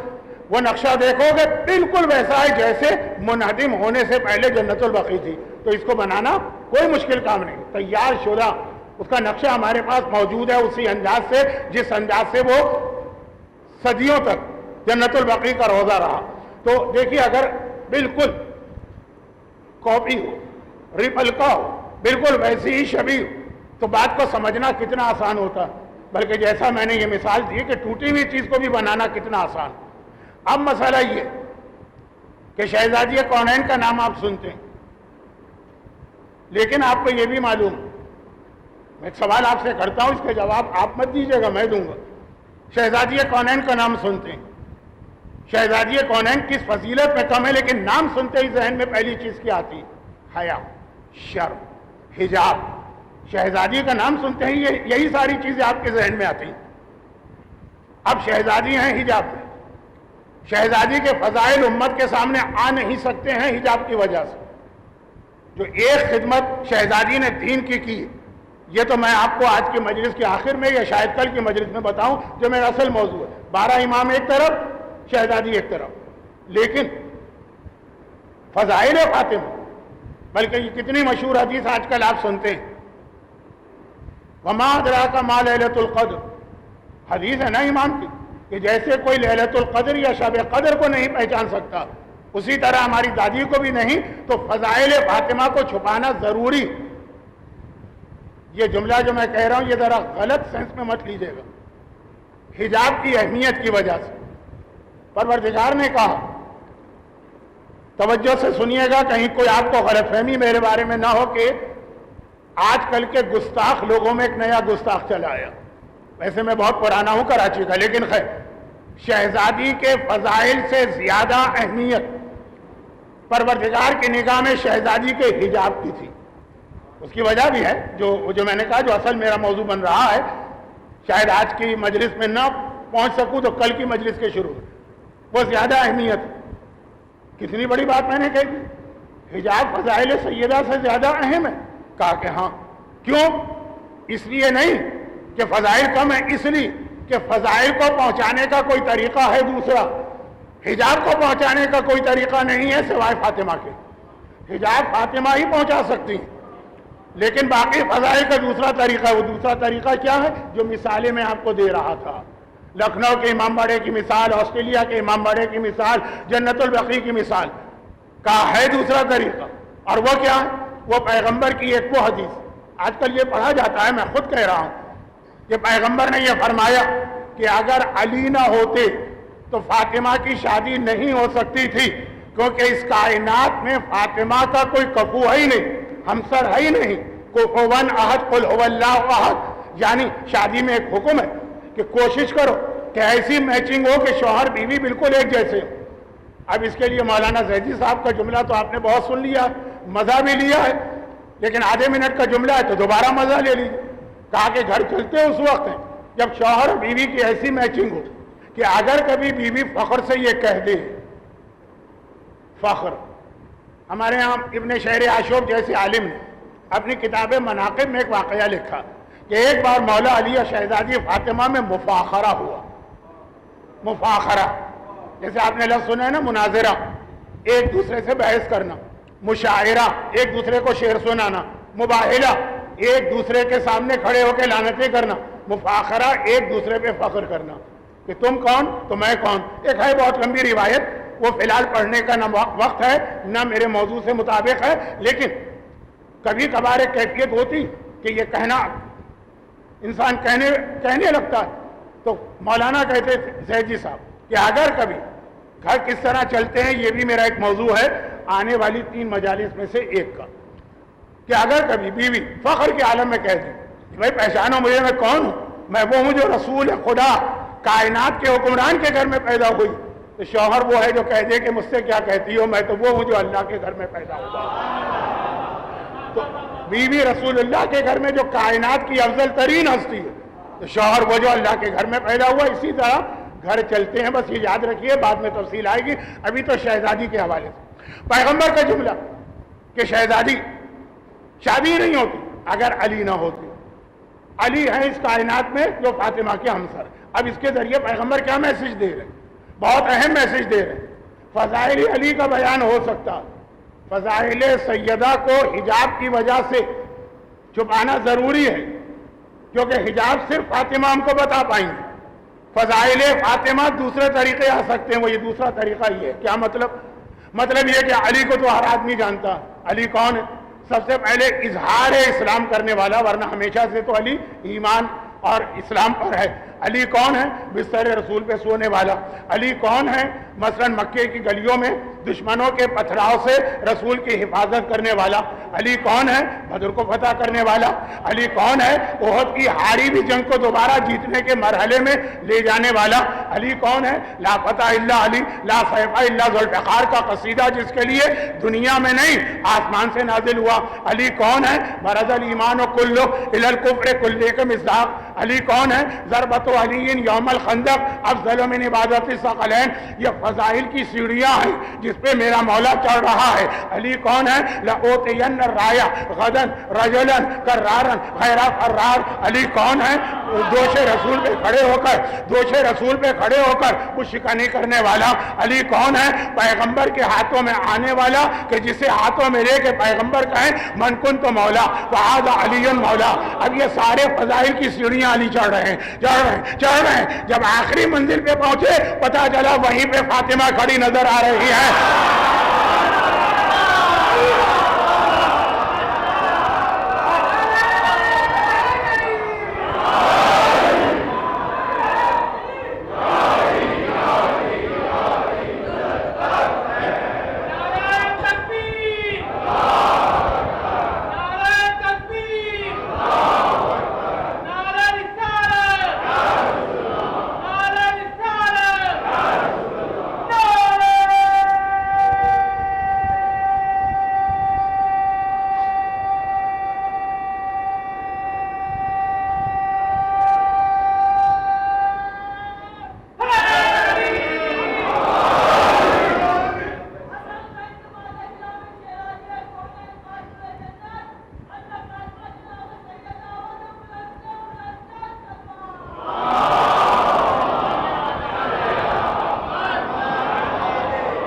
وہ نقشہ دیکھو گے بالکل ویسا ہے جیسے منہدم ہونے سے پہلے جنت البقیع تھی، تو اس کو بنانا کوئی مشکل کام نہیں، تیار شدہ اس کا نقشہ ہمارے پاس موجود ہے، اسی انداز سے جس انداز سے وہ صدیوں تک جنت البقیع کا روضہ رہا۔ تو دیکھیے اگر بالکل کاپی ہو، ریپلکا ہو، بالکل ویسی ہی شبیہ، تو بات کو سمجھنا کتنا آسان ہوتا، بلکہ جیسا میں نے یہ مثال دی کہ ٹوٹی ہوئی چیز کو بھی بنانا کتنا آسان۔ اب مسئلہ یہ کہ شہزادی کونین کا نام آپ سنتے ہیں، لیکن آپ کو یہ بھی معلوم، میں ایک سوال آپ سے کرتا ہوں، اس کے جواب آپ مت دیجیے گا، میں دوں گا۔ شہزادی کونین کا نام سنتے ہیں، شہزادی کونین کس فضیلت میں کم ہے، لیکن نام سنتے ہی ذہن میں پہلی چیز کیا آتی؟ حیا، شرم، حجاب۔ شہزادی کا نام سنتے ہی یہی ساری چیزیں آپ کے ذہن میں آتی ہیں۔ اب شہزادی ہیں حجاب میں، شہزادی کے فضائل امت کے سامنے آ نہیں سکتے ہیں حجاب کی وجہ سے۔ جو ایک خدمت شہزادی نے دین کی، یہ تو میں آپ کو آج کی مجلس کے آخر میں یا شاید کل کی مجلس میں بتاؤں جو میرا اصل موضوع ہے۔ 12 امام ایک طرف، شہزادی ایک طرف، لیکن فضائل فاطمہ، بلکہ یہ کتنی مشہور حدیث آج کل آپ سنتے ہیں، وما ادراک ما لیلۃ القدر، حدیث ہے نا امام کی کہ جیسے کوئی لیلۃ القدر یا شب قدر کو نہیں پہچان سکتا، اسی طرح ہماری دادی کو بھی نہیں، تو فضائل فاطمہ کو چھپانا ضروری۔ یہ جملہ جو میں کہہ رہا ہوں یہ ذرا غلط سینس میں مت لیجیے گا، حجاب کی اہمیت کی وجہ سے پروردگار نے کہا، توجہ سے سنیے گا کہیں کوئی آپ کو غلط فہمی میرے بارے میں نہ ہو کہ آج کل کے گستاخ لوگوں میں ایک نیا گستاخ چلا آیا، ویسے میں بہت پرانا ہوں کراچی کا، لیکن خیر، شہزادی کے فضائل سے زیادہ اہمیت پروردگار کی نگاہ میں شہزادی کے حجاب کی تھی۔ اس کی وجہ بھی ہے جو میں نے کہا، جو اصل میرا موضوع بن رہا ہے، شاید آج کی مجلس میں نہ پہنچ سکوں تو کل کی مجلس کے شروع میں وہ زیادہ اہمیت ہے۔ کتنی بڑی بات میں نے کہی، حجاب فضائل سیدہ سے زیادہ اہم ہے۔ کہا کہ ہاں، کیوں؟ اس لیے نہیں کہ فضائل کم ہے، اس لیے کہ فضائل کو پہنچانے کا کوئی طریقہ ہے دوسرا، حجاب کو پہنچانے کا کوئی طریقہ نہیں ہے سوائے فاطمہ کے۔ حجاب فاطمہ ہی پہنچا سکتی ہیں، لیکن باقی فضائل کا دوسرا طریقہ ہے۔ وہ دوسرا طریقہ کیا ہے؟ جو مثالیں میں آپ کو دے رہا تھا، لکھنؤ کے امام باڑے کی مثال، آسٹریلیا کے امام باڑے کی مثال، جنت البقیع کی مثال کا ہے دوسرا طریقہ، اور وہ کیا ہے؟ وہ پیغمبر کی ایک وہ حدیث، آج کل یہ پڑھا جاتا ہے، میں خود کہہ رہا ہوں کہ پیغمبر نے یہ فرمایا کہ اگر علی نہ ہوتے تو فاطمہ کی شادی نہیں ہو سکتی تھی، کیونکہ اس کائنات میں فاطمہ کا کوئی کفو ہے ہی نہیں، ہمسر ہے ہی نہیں، کفواً احد قل هو اللہ احد۔ یعنی شادی میں ایک حکم ہے کہ کوشش کرو کہ ایسی میچنگ ہو کہ شوہر بیوی بالکل ایک جیسے ہو۔ اب اس کے لیے مولانا زیدی صاحب کا جملہ تو آپ نے بہت سن لیا، مزہ بھی لیا ہے، لیکن آدھے منٹ کا جملہ ہے تو دوبارہ مزہ لے لیجیے۔ کہا کہ گھر چلتے اس وقت ہیں جب شوہر بیوی کی ایسی میچنگ ہو کہ اگر کبھی بیوی فخر سے یہ کہہ دے، فخر، ہمارے ہاں ابن شہر عاشور جیسے عالم نے اپنی کتاب مناقب میں ایک واقعہ لکھا کہ ایک بار مولا علی اور شہزادی فاطمہ میں مفاخرہ ہوا۔ مفاخرہ جیسے آپ نے لفظ سنا ہے نا، مناظرہ، ایک دوسرے سے بحث کرنا، مشاعرہ، ایک دوسرے کو شعر سنانا، مباہلہ، ایک دوسرے کے سامنے کھڑے ہو کے لعنتیں کرنا، مفاخرہ، ایک دوسرے پہ فخر کرنا کہ تم کون تو میں کون۔ ایک ہے بہت لمبی روایت، وہ فی الحال پڑھنے کا نہ وقت ہے نہ میرے موضوع سے مطابق ہے، لیکن کبھی کبھار ایک کیفیت ہوتی کہ یہ کہنا انسان کہنے لگتا ہے۔ تو مولانا کہتے تھے زیدی صاحب کہ اگر کبھی گھر کس طرح چلتے ہیں، یہ بھی میرا ایک موضوع ہے، آنے والی 3 مجالس میں سے ایک کا، کہ اگر کبھی بیوی فخر کے عالم میں کہہ دی کہ بھائی پہچانو مجھے، میں کون ہوں، میں وہ ہوں جو رسول خدا کائنات کے حکمران کے گھر میں پیدا ہوئی، تو شوہر وہ ہے جو کہہ دے کہ مجھ سے کیا کہتی ہو، میں تو وہ ہوں جو اللہ کے گھر میں پیدا ہوا۔ تو بیوی رسول اللہ کے گھر میں جو کائنات کی افضل ترین ہستی ہے، تو شوہر وہ جو اللہ کے گھر میں پیدا ہوا۔ اسی طرح گھر چلتے ہیں، بس یہ یاد رکھیے، بعد میں تفصیل آئے گی، ابھی تو شہزادی کے حوالے سے پیغمبر کا جملہ کہ شہزادی شادی نہیں ہوتی اگر علی نہ ہوتی۔ علی ہے اس کائنات میں جو فاطمہ کے ہمسر۔ اب اس کے ذریعے پیغمبر کیا میسج دے رہے ہیں؟ بہت اہم میسج دے رہے ہیں۔ فضائل علی کا بیان ہو سکتا، فضائل سیدہ کو حجاب کی وجہ سے چھپانا ضروری ہے، کیونکہ حجاب صرف فاطمہ ہم کو بتا پائیں گے۔ فضائل فاطمہ دوسرے طریقے آ سکتے ہیں، وہ یہ دوسرا طریقہ یہ ہے۔ کیا مطلب یہ کہ علی کو تو ہر آدمی جانتا۔ علی کون ہے؟ سب سے پہلے اظہار اسلام کرنے والا، ورنہ ہمیشہ سے تو علی ایمان اور اسلام پر ہے۔ علی کون ہے؟ بستر رسول پہ سونے والا۔ علی کون ہے؟ مثلا مکے کی گلیوں میں دشمنوں کے پتھراؤ سے رسول کی حفاظت کرنے والا۔ علی کون ہے؟ بدر کو فتح کرنے والا۔ علی کون ہے؟ احد کی ہاری بھی جنگ کو دوبارہ جیتنے کے مرحلے میں لے جانے والا۔ علی کون ہے؟ لا فتح الا علی، لا سیف الا ذوالفقار کا قصیدہ جس کے لیے دنیا میں نہیں آسمان سے نازل ہوا۔ علی کون ہے؟ برز الایمان کلہ الی الکفر کلہ مصداق۔ علی کون ہے؟ ضربۃ علی یوم الخندق افضل من عبادت الثقلین۔ یہ فضائل کی سیڑھیاں ہیں جس پہ میرا مولا چڑھ رہا ہے۔ علی کون ہے؟ لأوتین الرایا غدا رجلا کرارا غیر فرار۔ علی کون ہے؟ دوش رسول پہ کھڑے ہو کر وہ شکنی کرنے والا۔ علی کون ہے؟ پیغمبر کے ہاتھوں میں آنے والا، کہ جسے ہاتھوں میں لے کے پیغمبر کہیں من کنت مولا فہذا علی مولا۔ اب یہ سارے فضائل کی سیڑھیاں علی چڑھ رہے ہیں۔ جب آخری منزل پہ پہنچے پتہ چلا وہیں پہ فاطمہ کھڑی نظر آ رہی ہے۔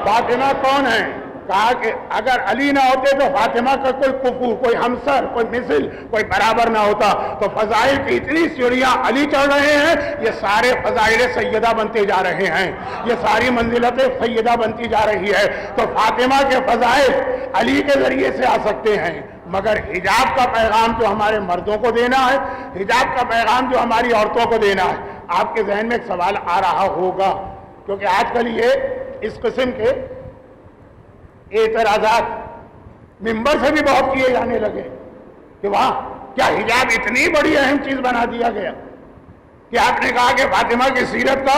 فاطمہ کون ہے؟ کہا کہ اگر علی نہ ہوتے تو فاطمہ کا کوئی کفو، کوئی ہمسر، کوئی مثل، کوئی برابر نہ ہوتا۔ تو فضائل کی اتنی سیڑھیاں علی چڑھ رہے ہیں، یہ سارے فضائل سیدہ بنتے جا رہے ہیں، یہ ساری منزلت سیدہ بنتی جا رہی ہے۔ تو فاطمہ کے فضائل علی کے ذریعے سے آ سکتے ہیں، مگر حجاب کا پیغام جو ہمارے مردوں کو دینا ہے، حجاب کا پیغام جو ہماری عورتوں کو دینا ہے۔ آپ کے ذہن میں ایک سوال آ رہا ہوگا، کیونکہ آج کل یہ اس قسم کے اعتراضات ممبر سے بھی بہت کیے جانے لگے کہ واہ، کیا حجاب اتنی بڑی اہم چیز بنا دیا گیا کہ آپ نے کہا کہ فاطمہ کی سیرت کا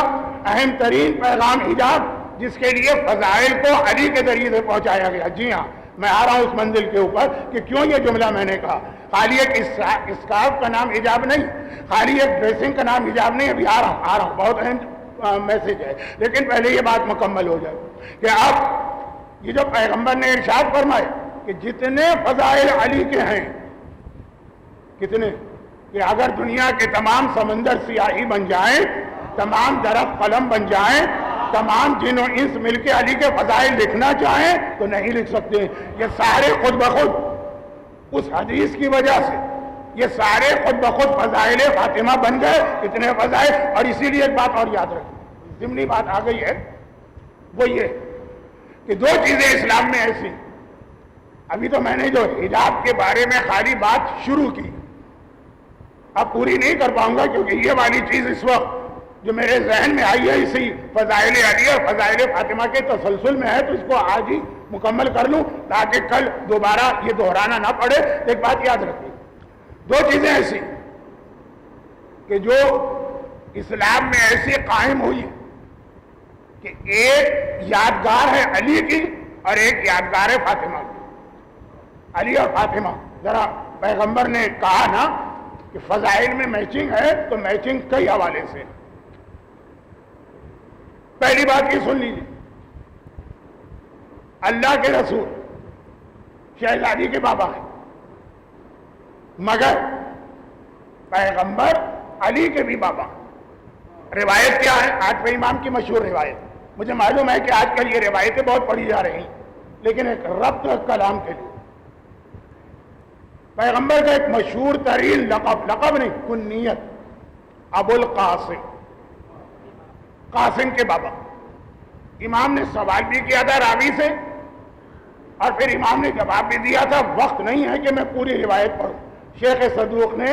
اہم ترین پیغام حجاب، جس کے لیے فضائل کو علی کے ذریعے سے پہنچایا گیا۔ جی ہاں، میں آ رہا ہوں اس منزل کے اوپر کہ کیوں یہ جملہ میں نے کہا۔ خالی ایک اسکارف کا نام حجاب نہیں، خالی ایک ڈریسنگ کا نام حجاب نہیں۔ ابھی آ رہا ہوں، بہت اہم میسج ہے، لیکن پہلے یہ بات مکمل ہو جائے کہ اب یہ جو پیغمبر نے ارشاد فرمائے کہ جتنے فضائل علی کے ہیں، کتنے، کہ اگر دنیا کے تمام سمندر سیاہی بن جائیں، تمام درخت قلم بن جائیں، تمام جن و انس مل کے علی کے فضائل لکھنا چاہیں تو نہیں لکھ سکتے۔ یہ سارے خود بخود اس حدیث کی وجہ سے یہ سارے خود بخود فضائل فاطمہ بن گئے، اتنے فضائل۔ اور اسی لیے ایک بات اور یاد رکھیں، ضمنی بات آ گئی ہے، وہ یہ کہ دو چیزیں اسلام میں ایسی، ابھی تو میں نے جو حجاب کے بارے میں خالی بات شروع کی، اب پوری نہیں کر پاؤں گا، کیونکہ یہ والی چیز اس وقت جو میرے ذہن میں آئی ہے اسی فضائل علی اور فضائل فاطمہ کے تسلسل میں ہے، تو اس کو آج ہی مکمل کر لوں تاکہ کل دوبارہ یہ دہرانا نہ پڑے۔ ایک بات یاد رکھیے، دو چیزیں ایسی کہ جو اسلام میں ایسی قائم ہوئی کہ ایک یادگار ہے علی کی اور ایک یادگار ہے فاطمہ کی۔ علی اور فاطمہ، ذرا پیغمبر نے کہا نا کہ فضائل میں میچنگ ہے تو میچنگ کئی حوالے سے۔ پہلی بات یہ سن لیجیے، اللہ کے رسول شہزادی کے بابا ہیں، مگر پیغمبر علی کے بھی بابا۔ روایت کیا ہے؟ آج پہ امام کی مشہور روایت، مجھے معلوم ہے کہ آج کل یہ روایتیں بہت پڑھی جا رہی ہیں، لیکن ایک ربط کلام کے لیے پیغمبر کا ایک مشہور ترین لقب نہیں، کنیت، ابو القاسم، قاسم کے بابا۔ امام نے سوال بھی کیا تھا راوی سے اور پھر امام نے جواب بھی دیا تھا۔ وقت نہیں ہے کہ میں پوری روایت پڑھوں۔ شیخ صدوق نے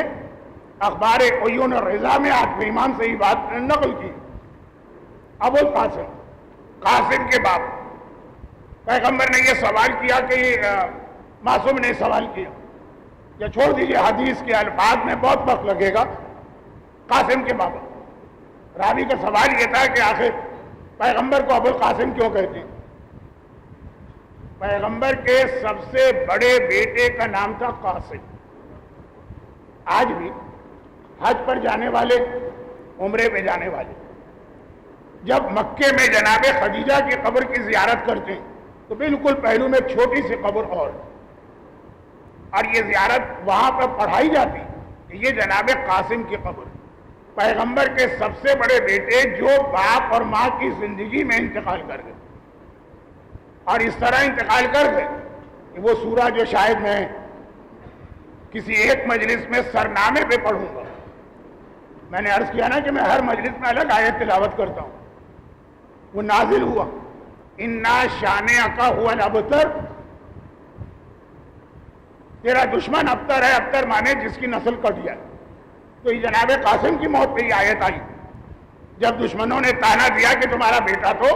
اخبار عیون الرضا میں آج امام سے ہی بات نقل کی۔ ابو القاسم، قاسم کے باپ۔ پیغمبر نے یہ سوال کیا کہ معصوم نے سوال کیا، یا چھوڑ دیجئے حدیث کے الفاظ میں بہت وقت لگے گا۔ قاسم کے بابا، راوی کا سوال یہ تھا کہ آخر پیغمبر کو ابو القاسم کیوں کہتے ہیں؟ پیغمبر کے سب سے بڑے بیٹے کا نام تھا قاسم۔ آج بھی حج پر جانے والے، عمرے پہ جانے والے جب مکے میں جناب خدیجہ کی قبر کی زیارت کرتے ہیں تو بالکل پہلو میں ایک چھوٹی سی قبر اور یہ زیارت وہاں پر پڑھائی جاتی کہ یہ جناب قاسم کی قبر، پیغمبر کے سب سے بڑے بیٹے جو باپ اور ماں کی زندگی میں انتقال کر گئے، اور اس طرح انتقال کر گئے کہ وہ سورہ جو شاید میں کسی ایک مجلس میں سرنامے پہ پڑھوں گا۔ میں نے عرض کیا نا کہ میں ہر مجلس میں الگ آیت تلاوت کرتا ہوں۔ وہ نازل ہوا، اِنَّا شَانِئَکَ هُوَ الْأَبْتَرُ، تیرا دشمن ابتر ہے، ابتر مانے جس کی نسل کٹ جائے۔ تو یہ جناب قاسم کی موت پہ یہ آیت آئی جب دشمنوں نے تانا دیا کہ تمہارا بیٹا تو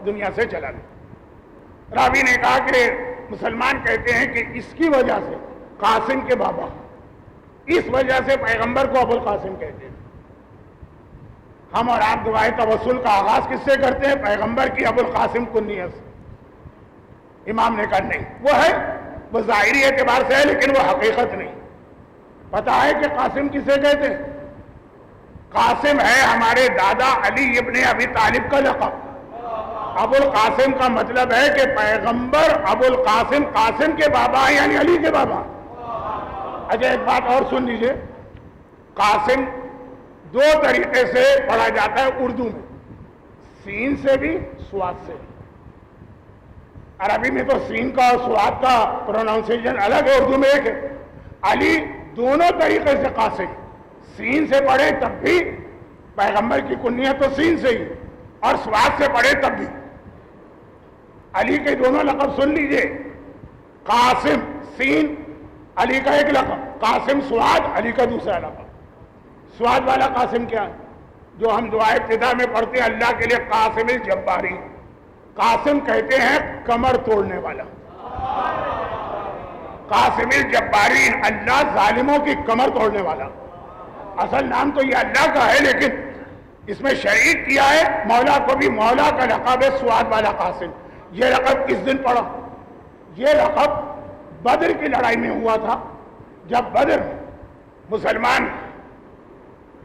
دنیا سے چلا گیا۔ راوی نے کہا کہ مسلمان کہتے ہیں کہ اس کی وجہ سے قاسم کے بابا، اس وجہ سے پیغمبر کو ابو القاسم کہتے ہیں۔ ہم اور آپ دعائے توسل کا آغاز کس سے کرتے ہیں؟ پیغمبر کی ابو القاسم کنیت سے۔ امام نے کہا نہیں، وہ ہے، وہ ظاہری اعتبار سے ہے لیکن وہ حقیقت نہیں۔ پتا ہے کہ قاسم کسے کہتے ہیں؟ قاسم ہے ہمارے دادا علی ابن ابی طالب کا لقب۔ ابو القاسم کا مطلب ہے کہ پیغمبر ابو القاسم، قاسم کے بابا یعنی علی کے بابا۔ اچھا ایک بات اور سن لیجئے، قاسم دو طریقے سے پڑھا جاتا ہے اردو میں، سین سے بھی، سواد سے بھی۔ عربی میں تو سین کا اور سواد کا پروناؤنسیشن الگ ہے، اردو میں ایک ہے۔ علی دونوں طریقے سے قاسم، سین سے پڑھے تب بھی پیغمبر کی کنیت تو سین سے ہی، اور سواد سے پڑھے تب بھی۔ علی کے دونوں لقب سن لیجئے، قاسم سین علی کا ایک لقب، قاسم سواد علی کا دوسرا لقب۔ سواد والا قاسم کیا ہے؟ جو ہم دعائے ابتدا میں پڑھتے ہیں اللہ کے لیے، قاسم الجباری۔ قاسم کہتے ہیں کمر توڑنے والا، قاسم الجباری، اللہ ظالموں کی کمر توڑنے والا۔ اصل نام تو یہ اللہ کا ہے لیکن اس میں شریک کیا ہے مولا کو بھی، مولا کا لقب ہے سواد والا قاسم۔ یہ لقب کس دن پڑا؟ یہ لقب بدر کی لڑائی میں ہوا تھا، جب بدر میں مسلمان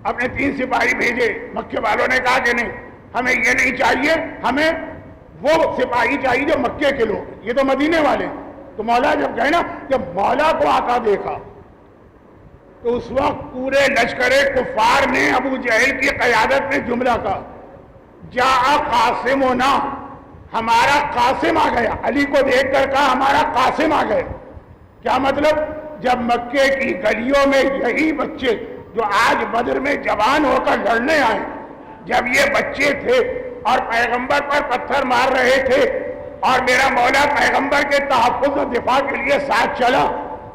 اپنے 3 سپاہی بھیجے، مکے والوں نے کہا کہ نہیں ہمیں یہ نہیں چاہیے، ہمیں وہ سپاہی چاہیے جو مکے کے لوگ، یہ تو مدینے والے۔ تو مولا جب گئے نا، جب مولا کو آتا دیکھا تو اس وقت پورے لشکر کفار نے ابو جہل کی قیادت میں جملہ کہا، جاء قاسمنا، ہمارا قاسم آ گیا۔ علی کو دیکھ کر کہا ہمارا قاسم آ گیا۔ کیا مطلب؟ جب مکے کی گلیوں میں یہی بچے جو آج بدر میں جوان ہو کر لڑنے آئے، جب یہ بچے تھے اور پیغمبر پر پتھر مار رہے تھے اور میرا مولا پیغمبر کے تحفظ و دفاع کے لیے ساتھ چلا،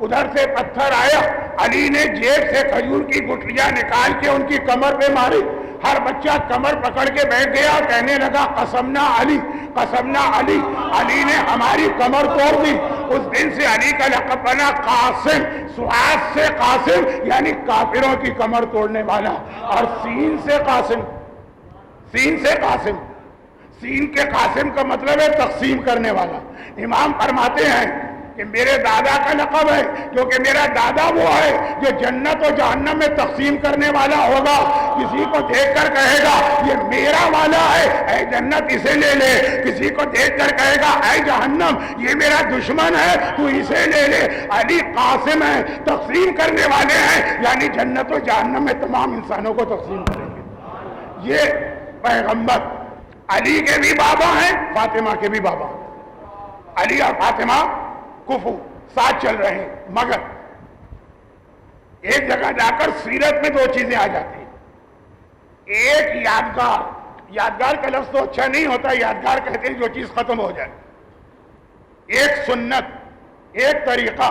ادھر سے پتھر آیا، علی نے جیب سے کھجور کی گٹھلیاں نکال کے ان کی کمر پہ ماری، ہر بچہ کمر پکڑ کے بیٹھ گیا، کہنے لگا قسمنا علی، قسمنا علی، علی نے ہماری کمر توڑ دی۔ اس دن سے علی کا لقب بنا قاسم، سعاد سے قاسم یعنی کافروں کی کمر توڑنے والا، اور سین سے قاسم، سین سے قاسم، سین کے قاسم کا مطلب ہے تقسیم کرنے والا۔ امام فرماتے ہیں کہ میرے دادا کا لقب ہے کیونکہ میرا دادا وہ ہے جو جنت و جہنم میں تقسیم کرنے والا ہوگا۔ کسی کو دیکھ کر کہے گا یہ میرا والا ہے، اے جنت اسے لے لے، کسی کو دیکھ کر کہے گا اے جہنم یہ میرا دشمن ہے تو اسے لے لے۔ علی قاسم ہے، تقسیم کرنے والے ہیں، یعنی جنت و جہنم میں تمام انسانوں کو تقسیم کریں گے۔ یہ پیغمبر علی کے بھی بابا ہیں، فاطمہ کے بھی بابا ہیں۔ علی اور فاطمہ کفو ساتھ چل رہے ہیں، مگر ایک جگہ جا کر سیرت میں دو چیزیں آ جاتی ہیں۔ ایک یادگار، یادگار کا لفظ تو اچھا نہیں ہوتا، یادگار کہتے ہیں جو چیز ختم ہو جائے۔ ایک سنت، ایک طریقہ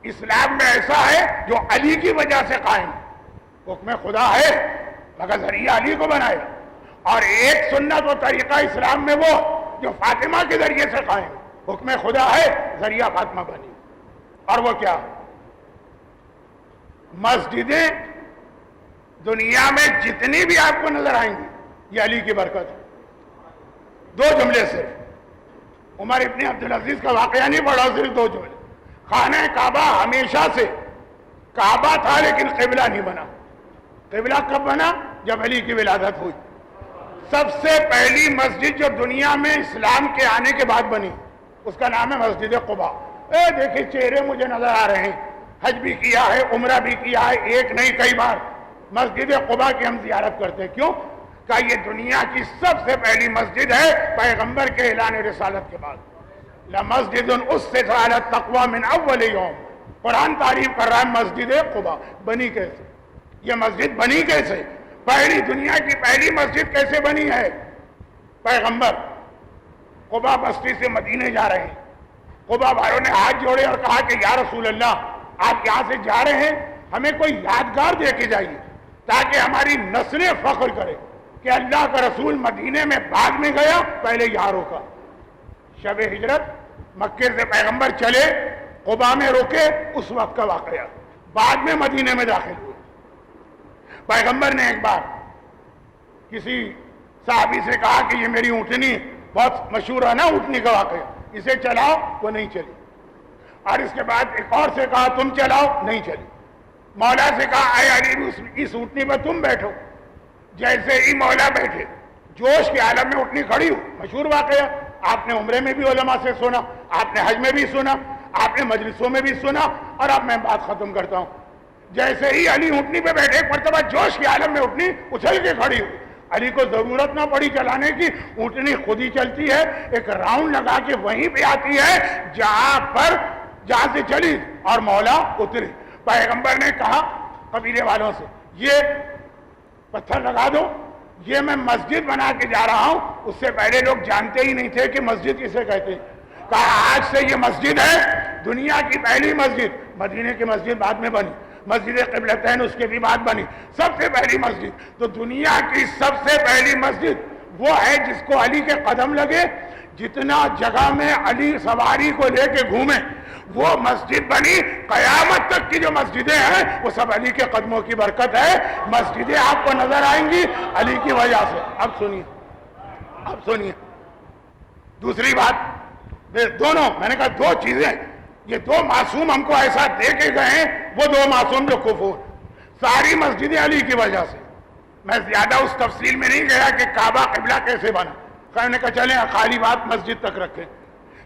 اسلام میں ایسا ہے جو علی کی وجہ سے قائم ہے، حکم خدا ہے مگر ذریعہ علی کو بنایا۔ اور ایک سنت و طریقہ اسلام میں وہ جو فاطمہ کے ذریعے سے قائم ہے، حکم خدا ہے ذریعہ فاطمہ بنی، اور وہ کیا؟ مسجدیں دنیا میں جتنی بھی آپ کو نظر آئیں گی یہ علی کی برکت ہے۔ دو جملے صرف، عمر ابن عبدالعزیز کا واقعہ نہیں پڑھا، صرف دو جملے۔ خانہ کعبہ ہمیشہ سے کعبہ تھا لیکن قبلہ نہیں بنا۔ قبلہ کب بنا؟ جب علی کی ولادت ہوئی۔ سب سے پہلی مسجد جو دنیا میں اسلام کے آنے کے بعد بنی اس کا نام ہے مسجد قباء۔ دیکھیں چہرے مجھے نظر آ رہے ہیں، حج بھی کیا ہے، عمرہ بھی کیا ہے، ایک نہیں کئی بار مسجد قباء کی ہم زیارت کرتے ہیں۔ کیوں؟ کہ یہ دنیا کی سب سے پہلی مسجد ہے پیغمبر کے اعلان رسالت کے بعد۔ لَمَسْجِدٌ أُسِّسَ عَلَى التَّقْوَى مِنْ أَوَّلِ يَوْمٍ۔ قرآن تعریف کر رہا ہے مسجد قباء بنی کیسے، یہ مسجد بنی کیسے، پہلی دنیا کی پہلی مسجد کیسے بنی ہے؟ پیغمبر قباء بستی سے مدینے جا رہے ہیں، قباء والوں نے ہاتھ جوڑے اور کہا کہ یا رسول اللہ آپ یہاں سے جا رہے ہیں، ہمیں کوئی یادگار دے کے جائیے تاکہ ہماری نسلیں فخر کرے کہ اللہ کا رسول مدینے میں بعد میں گیا، پہلے یہاں روکا۔ شب ہجرت مکے سے پیغمبر چلے، قباء میں روکے، اس وقت کا واقعہ، بعد میں مدینے میں داخل ہوئے۔ پیغمبر نے ایک بار کسی صحابی سے کہا کہ یہ میری اونٹنی بہت مشہور ہے نا اونٹنی کا واقعہ، اسے چلاؤ، وہ نہیں چلی۔ اور اس کے بعد ایک اور سے کہا تم چلاؤ، نہیں چلی۔ مولا سے کہا اے علی اس اونٹنی پر تم بیٹھو، جیسے ہی مولا بیٹھے جوش کے عالم میں اونٹنی کھڑی ہو، مشہور واقعہ، آپ نے عمرے میں بھی علماء سے سنا، آپ نے حج میں بھی سنا، آپ نے مجلسوں میں بھی سنا، اور اب میں بات ختم کرتا ہوں۔ جیسے ہی علی اونٹنی پہ بیٹھے ایک مرتبہ جوش کے عالم میں اونٹنی اچھل کے کھڑی ہوئی، علی کو ضرورت نہ پڑی چلانے کی، اونٹنی خود ہی چلتی ہے، ایک راؤنڈ لگا کے وہیں پہ آتی ہے جہاں سے چلی، اور مولا اترے۔ پیغمبر نے کہا قبیلے والوں سے یہ پتھر لگا دو، یہ میں مسجد بنا کے جا رہا ہوں، اس سے پہلے لوگ جانتے ہی نہیں تھے کہ مسجد کسے کہتے ہیں۔ کہا آج سے یہ مسجد ہے، دنیا کی پہلی مسجد، مدینے کی مسجد بعد میں بنی، مسجد قبلتین اس کے بھی بعد بنی، سب سے پہلی مسجد تو دنیا کی سب سے پہلی مسجد وہ ہے جس کو علی کے قدم لگے، جتنا جگہ میں علی سواری کو لے کے گھومے وہ مسجد بنی۔ قیامت تک کی جو مسجدیں ہیں وہ سب علی کے قدموں کی برکت ہے۔ مسجدیں آپ کو نظر آئیں گی علی کی وجہ سے۔ اب سنیے دوسری بات، دونوں میں نے کہا دو چیزیں، یہ دو معصوم ہم کو ایسا دے کے گئے ہیں، وہ دو معصوم جو کفر، ساری مسجدیں علی کی وجہ سے۔ میں زیادہ اس تفصیل میں نہیں گیا کہ کعبہ قبلہ کیسے بنا، خیر نے کہا چلیں خالی بات مسجد تک رکھیں،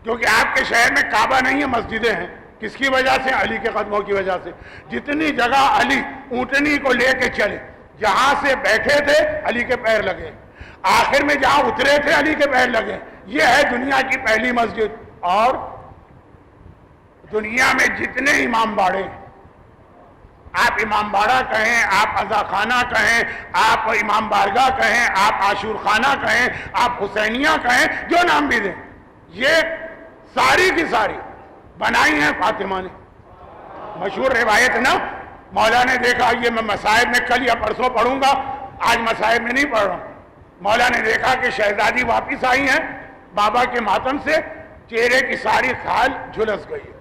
کیونکہ آپ کے شہر میں کعبہ نہیں ہے، مسجدیں ہیں۔ کس کی وجہ سے؟ علی کے قدموں کی وجہ سے۔ جتنی جگہ علی اونٹنی کو لے کے چلے، جہاں سے بیٹھے تھے علی کے پیر لگے، آخر میں جہاں اترے تھے علی کے پیر لگے۔ یہ ہے دنیا کی پہلی مسجد۔ اور دنیا میں جتنے امام باڑے، آپ امام باڑہ کہیں، آپ عزا خانہ کہیں، آپ امام بارگاہ کہیں، آپ عاشور خانہ کہیں، آپ حسینیہ کہیں، جو نام بھی دیں، یہ ساری کی ساری بنائی ہیں فاطمہ نے۔ مشہور روایت نا، مولا نے دیکھا، یہ میں مصائب میں کل یا پرسوں پڑھوں گا، آج مصائب میں نہیں پڑھ رہا ہوں. مولا نے دیکھا کہ شہزادی واپس آئی ہیں بابا کے ماتم سے, چہرے کی ساری کھال جھلس گئی.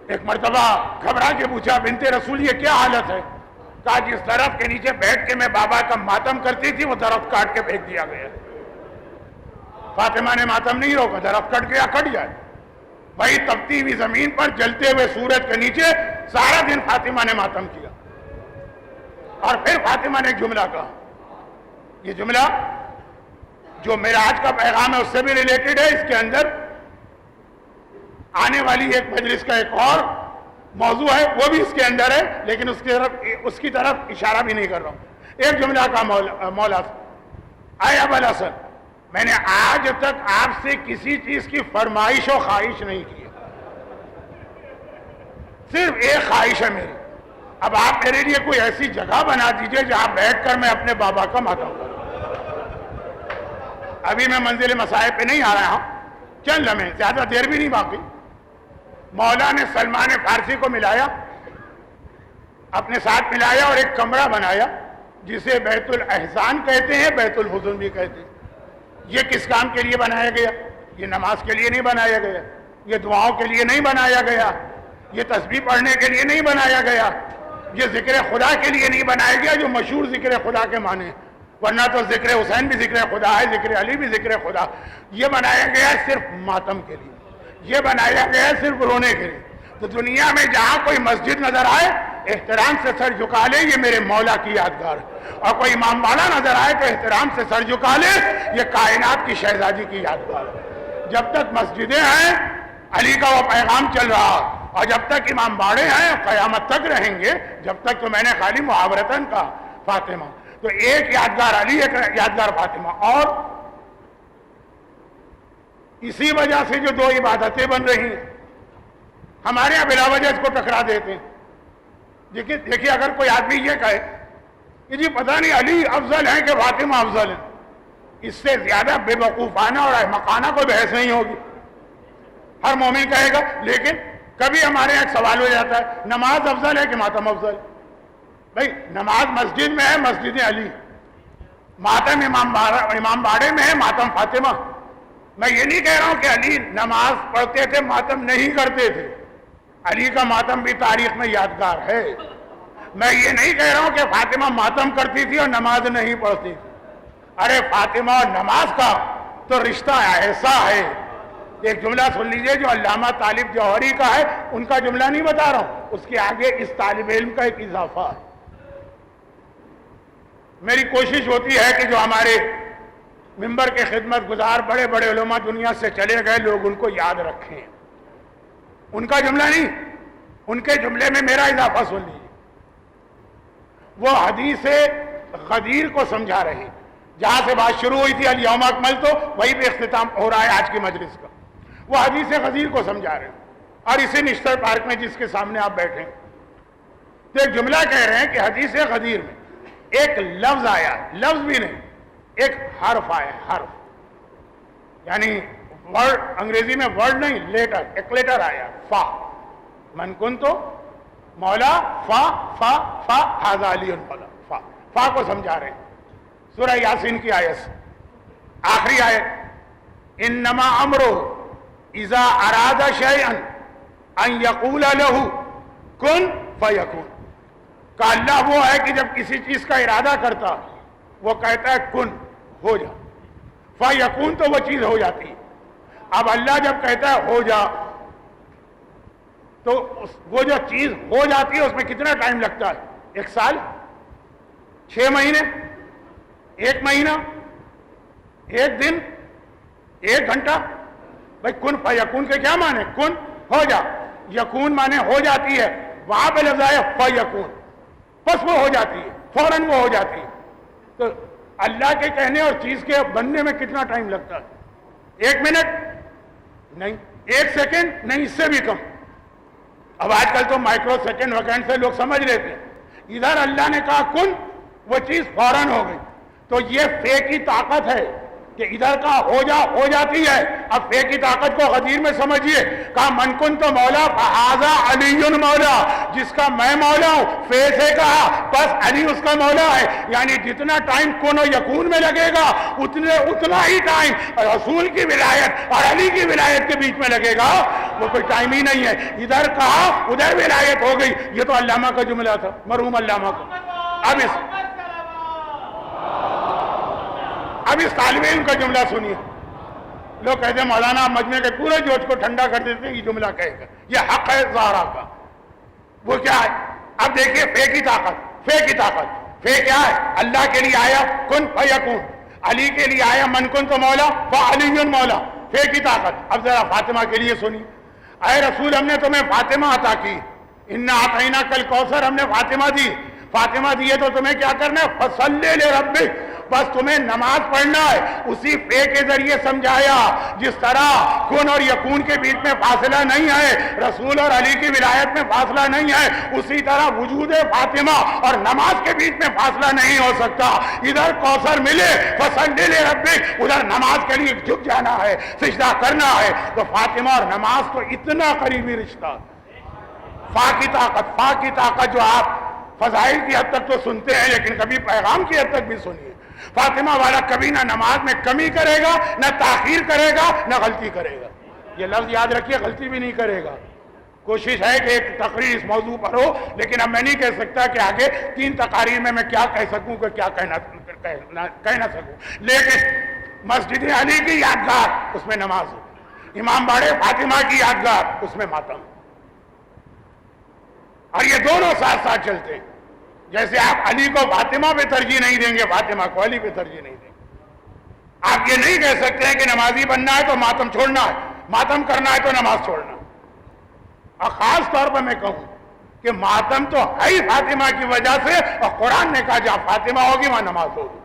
ایک مرتبہ گھبرا کے پوچھا, بنت رسول یہ کیا حالت ہے؟ کہا جس درخت کے نیچے بیٹھ کے میں بابا کا ماتم کرتی تھی وہ درخت کاٹ کے پھینک دیا گیا. فاطمہ نے ماتم نہیں روکا, درخت کٹ گیا کٹ جائے. وہی تپتی ہوئی زمین پر جلتے ہوئے سورج کے نیچے سارا دن فاطمہ نے ماتم کیا. اور پھر فاطمہ نے ایک جملہ کہا, یہ جملہ جو معراج کا پیغام ہے اس سے بھی ریلیٹڈ ہے, اس کے اندر آنے والی ایک مجلس کا ایک اور موضوع ہے وہ بھی اس کے اندر ہے, لیکن اس کی طرف اشارہ بھی نہیں کر رہا ہوں. ایک جملہ کا مولا اے ابو الحسن, میں نے آج تک آپ سے کسی چیز کی فرمائش و خواہش نہیں کی, صرف ایک خواہش ہے میری, اب آپ میرے لیے کوئی ایسی جگہ بنا دیجئے جہاں بیٹھ کر میں اپنے بابا کا ماتم کروں. ابھی میں منزل مصائب پہ نہیں آ رہا ہوں, چند لمحے, زیادہ دیر بھی نہیں باقی. مولا نے سلمان فارسی کو ملایا, اپنے ساتھ ملایا اور ایک کمرہ بنایا جسے بیت الاحزان کہتے ہیں, بیت الحزن بھی کہتے ہیں. یہ کس کام کے لیے بنایا گیا؟ یہ نماز کے لیے نہیں بنایا گیا, یہ دعاؤں کے لیے نہیں بنایا گیا, یہ تسبیح پڑھنے کے لیے نہیں بنایا گیا, یہ ذکر خدا کے لیے نہیں بنایا گیا جو مشہور ذکر خدا کے معنی, ورنہ تو ذکر حسین بھی ذکر خدا ہے, ذکر علی بھی ذکر خدا. یہ بنایا گیا صرف ماتم کے لیے, یہ بنایا گیا صرف رونے کے لیے. تو دنیا میں جہاں کوئی مسجد نظر آئے احترام سے سر جھکا لے, یہ میرے مولا کی یادگار ہے. اور کوئی امام باڑہ نظر آئے تو احترام سے سر جھکا لے, یہ کائنات کی شہزادی کی یادگار ہے. جب تک مسجدیں ہیں علی کا وہ پیغام چل رہا, اور جب تک امام باڑے ہیں قیامت تک رہیں گے. جب تک تو میں نے خالی محاورتاً کہا فاطمہ, تو ایک یادگار علی, ایک یادگار فاطمہ. اور اسی وجہ سے جو دو عبادتیں بن رہی ہیں ہمارے یہاں بلا وجہ اس کو ٹکرا دیتے ہیں. دیکھیے اگر کوئی آدمی یہ کہے کہ جی پتہ نہیں علی افضل ہیں کہ فاطمہ افضل ہیں, اس سے زیادہ بے وقوفانہ اور احمقانہ کوئی بحث نہیں ہوگی. ہر مومن کہے گا. لیکن کبھی ہمارے یہاں ایک سوال ہو جاتا ہے, نماز افضل ہے کہ ماتم افضل؟ بھائی نماز مسجد میں ہے, مسجد علی. ماتم امام باڑے میں ہے, ماتم فاطمہ. میں یہ نہیں کہہ رہا ہوں کہ علی نماز پڑھتے تھے ماتم نہیں کرتے تھے, علی کا ماتم بھی تاریخ میں یادگار ہے. میں یہ نہیں کہہ رہا ہوں کہ فاطمہ ماتم کرتی تھی اور نماز نہیں پڑھتی تھی. ارے فاطمہ اور نماز کا تو رشتہ ایسا ہے. ایک جملہ سن لیجئے جو علامہ طالب جوہری کا ہے, ان کا جملہ نہیں بتا رہا ہوں, اس کے آگے اس طالب علم کا ایک اضافہ ہے. میری کوشش ہوتی ہے کہ جو ہمارے ممبر کے خدمت گزار بڑے بڑے علماء دنیا سے چلے گئے لوگ ان کو یاد رکھیں. ان کا جملہ نہیں, ان کے جملے میں میرا اضافہ سن لیجیے. وہ حدیث غدیر کو سمجھا رہے, جہاں سے بات شروع ہوئی تھی الیوم اکملت, تو وہی پہ اختتام ہو رہا ہے آج کی مجلس کا. وہ حدیث غدیر کو سمجھا رہے ہیں, اور اسی نشتر پارک میں جس کے سامنے آپ بیٹھے تو ایک جملہ کہہ رہے ہیں کہ حدیث غدیر میں ایک لفظ آیا, لفظ بھی نہیں ایک حرف آیا, حرف یعنی ورڈ, انگریزی میں ورڈ نہیں لیٹر, ایک لیٹر آیا فا. من کنتو مولا فا فا فا ھذا علی مولا. فا فا کو سمجھا رہے ہیں. سورہ یاسین کی آیت آخری آیت, انما امرہ اذا اراد شیئا ان یقول لہ کن فیکون. کہ اللہ وہ ہے کہ جب کسی چیز کا ارادہ کرتا وہ کہتا ہے کن, ہو جا. فیکون تو وہ چیز ہو جاتی ہے. اب اللہ جب کہتا ہے ہو جا, تو وہ جو چیز ہو جاتی ہے اس میں کتنا ٹائم لگتا ہے؟ 1 سال, 6 مہینے, 1 مہینہ, 1 دن, 1 گھنٹہ. بھائی کن فیکون کے کیا معنی؟ کن ہو جا, یکون معنی ہو جاتی ہے, وہاں پہ لفظ آیا فیکون, بس وہ ہو جاتی ہے, فوراً وہ ہو جاتی ہے. تو اللہ کے کہنے اور چیز کے بننے میں کتنا ٹائم لگتا ہے؟ 1 منٹ نہیں, 1 سیکنڈ نہیں, اس سے بھی کم. اب آج کل تو مائکرو سیکنڈ ویکنڈ سے لوگ سمجھ لیتے ہیں. ادھر اللہ نے کہا کن, وہ چیز فوراً ہو گئی. تو یہ فے کی طاقت ہے کہ ادھر کا ہو جاتی ہے. اب فے کی طاقت کو غدیر میں سمجھیے. کہا من کنت مولا فہذا علی مولا, جس کا میں مولا ہوں. فے سے کہا بس علی اس کا مولا ہے. یعنی جتنا ٹائم کن و یکون میں لگے گا اتنا ہی ٹائم رسول کی ولایت اور علی کی ولایت کے بیچ میں لگے گا. وہ کوئی ٹائم ہی نہیں ہے. ادھر کہا ادھر ولایت ہو گئی. یہ تو علامہ کا جملہ تھا, مرحوم علامہ کا. اب اس طالب علم کا جملہ سنیے. لوگ کہتے ہیں مولانا مجمع کے پورے جوش کو ٹھنڈا کر دیتے ہیں, یہ جملہ کہے گا. یہ حق ہے زہرا کا. وہ کیا ہے؟ اب دیکھیے فے کی طاقت. فے کیا ہے؟ اللہ کے لیے آیا کن فیکون, علی کے لیے آیا من کن تو مولا فعلی مولا. فے کی طاقت. اب ذرا فاطمہ کے لیے سنی. اے رسول ہم نے تمہیں فاطمہ عطا کی, انا اعطیناک کل کوثر ہم نے فاطمہ دی. فاطمہ دیے تو تمہیں کیا کرنا ہے؟ فصلی لربک, بس تمہیں نماز پڑھنا ہے. اسی فے کے ذریعے سمجھایا جس طرح کن اور یکون کے بیچ میں فاصلہ نہیں ہے, رسول اور علی کی ولایت میں فاصلہ نہیں ہے, اسی طرح وجود فاطمہ اور نماز کے بیچ میں فاصلہ نہیں ہو سکتا. ادھر کوثر ملے فصلی لربک, ادھر نماز کے لیے جھک جانا ہے, سجدہ کرنا ہے. تو فاطمہ اور نماز تو اتنا قریبی رشتہ. فا کی طاقت جو آپ فضائل کی حد تک تو سنتے ہیں لیکن کبھی پیغام کی حد تک بھی سنیے. فاطمہ والا کبھی نہ نماز میں کمی کرے گا, نہ تاخیر کرے گا, نہ غلطی کرے گا. یہ لفظ یاد رکھیے, غلطی بھی نہیں کرے گا. کوشش ہے کہ ایک تقریر اس موضوع پر ہو, لیکن اب میں نہیں کہہ سکتا کہ آگے 3 تقاریر میں کیا کہہ سکوں کہ کیا کہہ نہ سکوں. لیکن مسجد علی کی یادگار اس میں نماز ہو, امام باڑے فاطمہ کی یادگار اس میں ماتم, اور یہ دونوں ساتھ ساتھ چلتے ہیں. جیسے آپ علی کو فاطمہ پہ ترجیح نہیں دیں گے, فاطمہ کو علی پہ ترجیح نہیں دیں گے. آپ یہ نہیں کہہ سکتے ہیں کہ نمازی بننا ہے تو ماتم چھوڑنا ہے, ماتم کرنا ہے تو نماز چھوڑنا. اور خاص طور پر میں کہوں کہ ماتم تو ہے ہی فاطمہ کی وجہ سے, اور قرآن نے کہا جہاں فاطمہ ہوگی وہاں نماز ہوگی.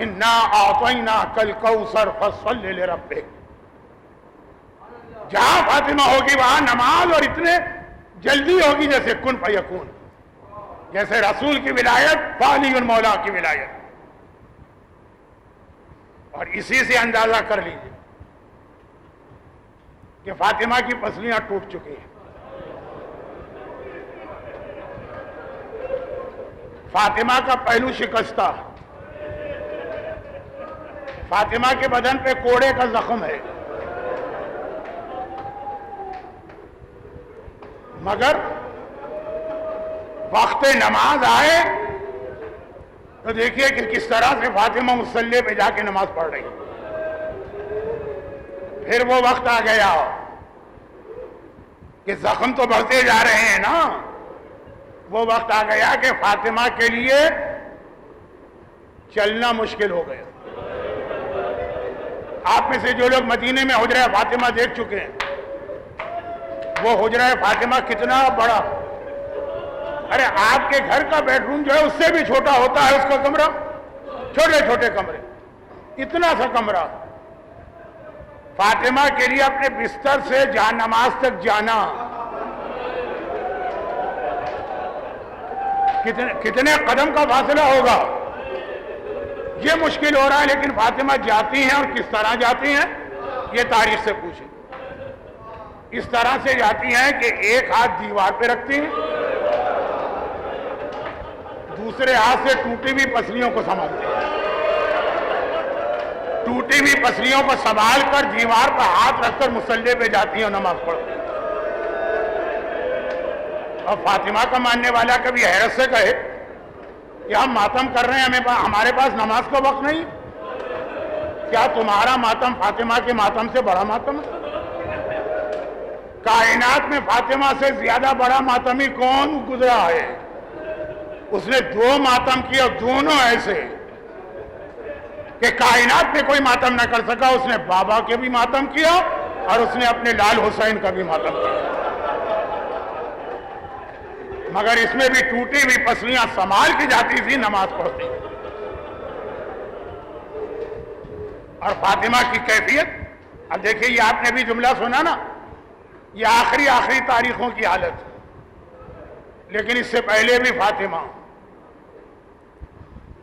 انا اعطیناک الکوثر فصلی لربک, جہاں فاطمہ ہوگی وہاں نماز, اور اتنے جلدی ہوگی جیسے کن فیکون, جیسے رسول کی ولایت فعلی مولا کی ولایت. اور اسی سے اندازہ کر لیجیے کہ فاطمہ کی پسلیاں ٹوٹ چکی ہیں. فاطمہ کا پہلو شکستہ, فاطمہ کے بدن پہ کوڑے کا زخم ہے, مگر وقت نماز آئے تو دیکھیے کہ کس طرح سے فاطمہ مصلی پہ جا کے نماز پڑھ رہی. پھر وہ وقت آ گیا کہ زخم تو بڑھتے جا رہے ہیں نا, وہ وقت آ گیا کہ فاطمہ کے لیے چلنا مشکل ہو گیا. آپ میں سے جو لوگ مدینے میں حجرہ فاطمہ دیکھ چکے ہیں, وہ حجرہ فاطمہ کتنا بڑا, ارے آپ کے گھر کا بیڈ روم جو ہے اس سے بھی چھوٹا ہوتا ہے اس کا کمرہ, چھوٹے چھوٹے کمرے, اتنا سا کمرہ. فاطمہ کے لیے اپنے بستر سے جان نماز تک جانا کتنے قدم کا فاصلہ ہوگا, یہ مشکل ہو رہا ہے. لیکن فاطمہ جاتی ہیں, اور کس طرح جاتی ہیں یہ تاریخ سے پوچھیں. اس طرح سے جاتی ہیں کہ ایک ہاتھ دیوار پہ رکھتی ہیں, دوسرے ہاتھ سے ٹوٹی ہوئی پسلیوں کو سنبھالتے ہیں. ٹوٹی ہوئی پسلیوں کو سنبھال کر دیوار پر ہاتھ رکھ کر مصلی پہ جاتی ہیں اور نماز پڑھتی ہیں. اور فاطمہ کا ماننے والا کبھی حیرت سے کہے کہ ہم ماتم کر رہے ہیں, ہمارے پاس نماز کا وقت نہیں, کیا تمہارا ماتم فاطمہ کے ماتم سے بڑا ماتم ہے؟ کائنات میں فاطمہ سے زیادہ بڑا ماتمی کون گزرا ہے؟ اس نے 2 ماتم کیا, دونوں ایسے کہ کائنات میں کوئی ماتم نہ کر سکا. اس نے بابا کے بھی ماتم کیا اور اس نے اپنے لال حسین کا بھی ماتم کیا, مگر اس میں بھی ٹوٹی ہوئی پسلیاں سنبھال کی جاتی تھی, نماز پڑھتی. اور فاطمہ کی کیفیت, اب دیکھیے یہ آپ نے بھی جملہ سنا نا, یہ آخری تاریخوں کی حالت, لیکن اس سے پہلے بھی فاطمہ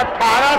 18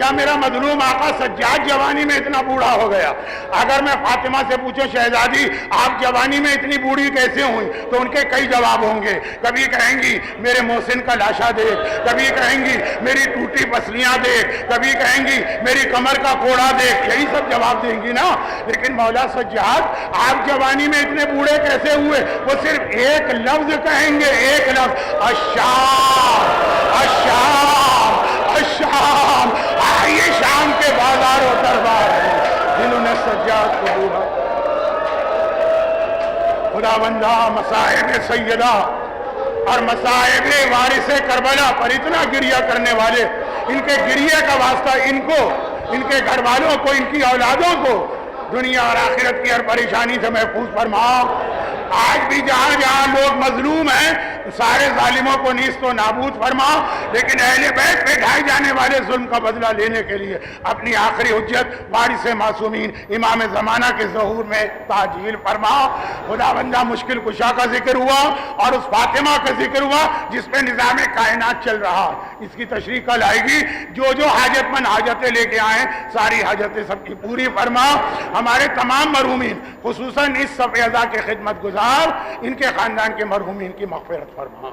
یا میرا مظلوم آقا سجاد جوانی میں اتنا بوڑھا ہو گیا. اگر میں فاطمہ سے پوچھوں شہزادی آپ جوانی میں اتنی بوڑھی کیسے ہوئی, تو ان کے کئی جواب ہوں گے. کبھی کہیں گی میرے محسن کا لاشا دیکھ, کبھی کہیں گی میری ٹوٹی پسلیاں دیکھ, کبھی کہیں گی میری کمر کا کوڑا دیکھ, یہی سب جواب دیں گی نا. لیکن مولا سجاد آپ جوانی میں اتنے بوڑھے کیسے ہوئے؟ وہ صرف ایک لفظ کہیں گے, ایک لفظ, الشام الشام الشام. آئیے شام کے بازار و دربار ہیں جنہوں نے سجاد کو ڈوبا. خدا بندہ مصائب سیدہ اور مصائب وارث کربلا پر اتنا گریہ کرنے والے, ان کے گریہ کا واسطہ ان کو, ان کے گھر والوں کو, ان کی اولادوں کو دنیا اور آخرت کی ہر پریشانی سے محفوظ فرما. آج بھی جہاں جہاں لوگ مظلوم ہیں سارے ظالموں کو نیست و نابود فرما, لیکن اہل بیت پہ ڈھائے جانے والے ظلم کا بدلہ لینے کے لیے اپنی آخری حجت وارث معصومین امام زمانہ کے ظہور میں تعجیل فرما. خدا بندہ مشکل کشا کا ذکر ہوا اور اس فاطمہ کا ذکر ہوا جس پہ نظام کائنات چل رہا. اس کی تشریح کل آئے گی. جو حاجت مند حاجتیں لے کے آئیں ساری حاجتیں سب کی پوری فرما. ہمارے تمام مرحومین خصوصاً اس صف اعضاء کے خدمت گزار, ان کے خاندان کے مرحومین کی مغفرت فرما.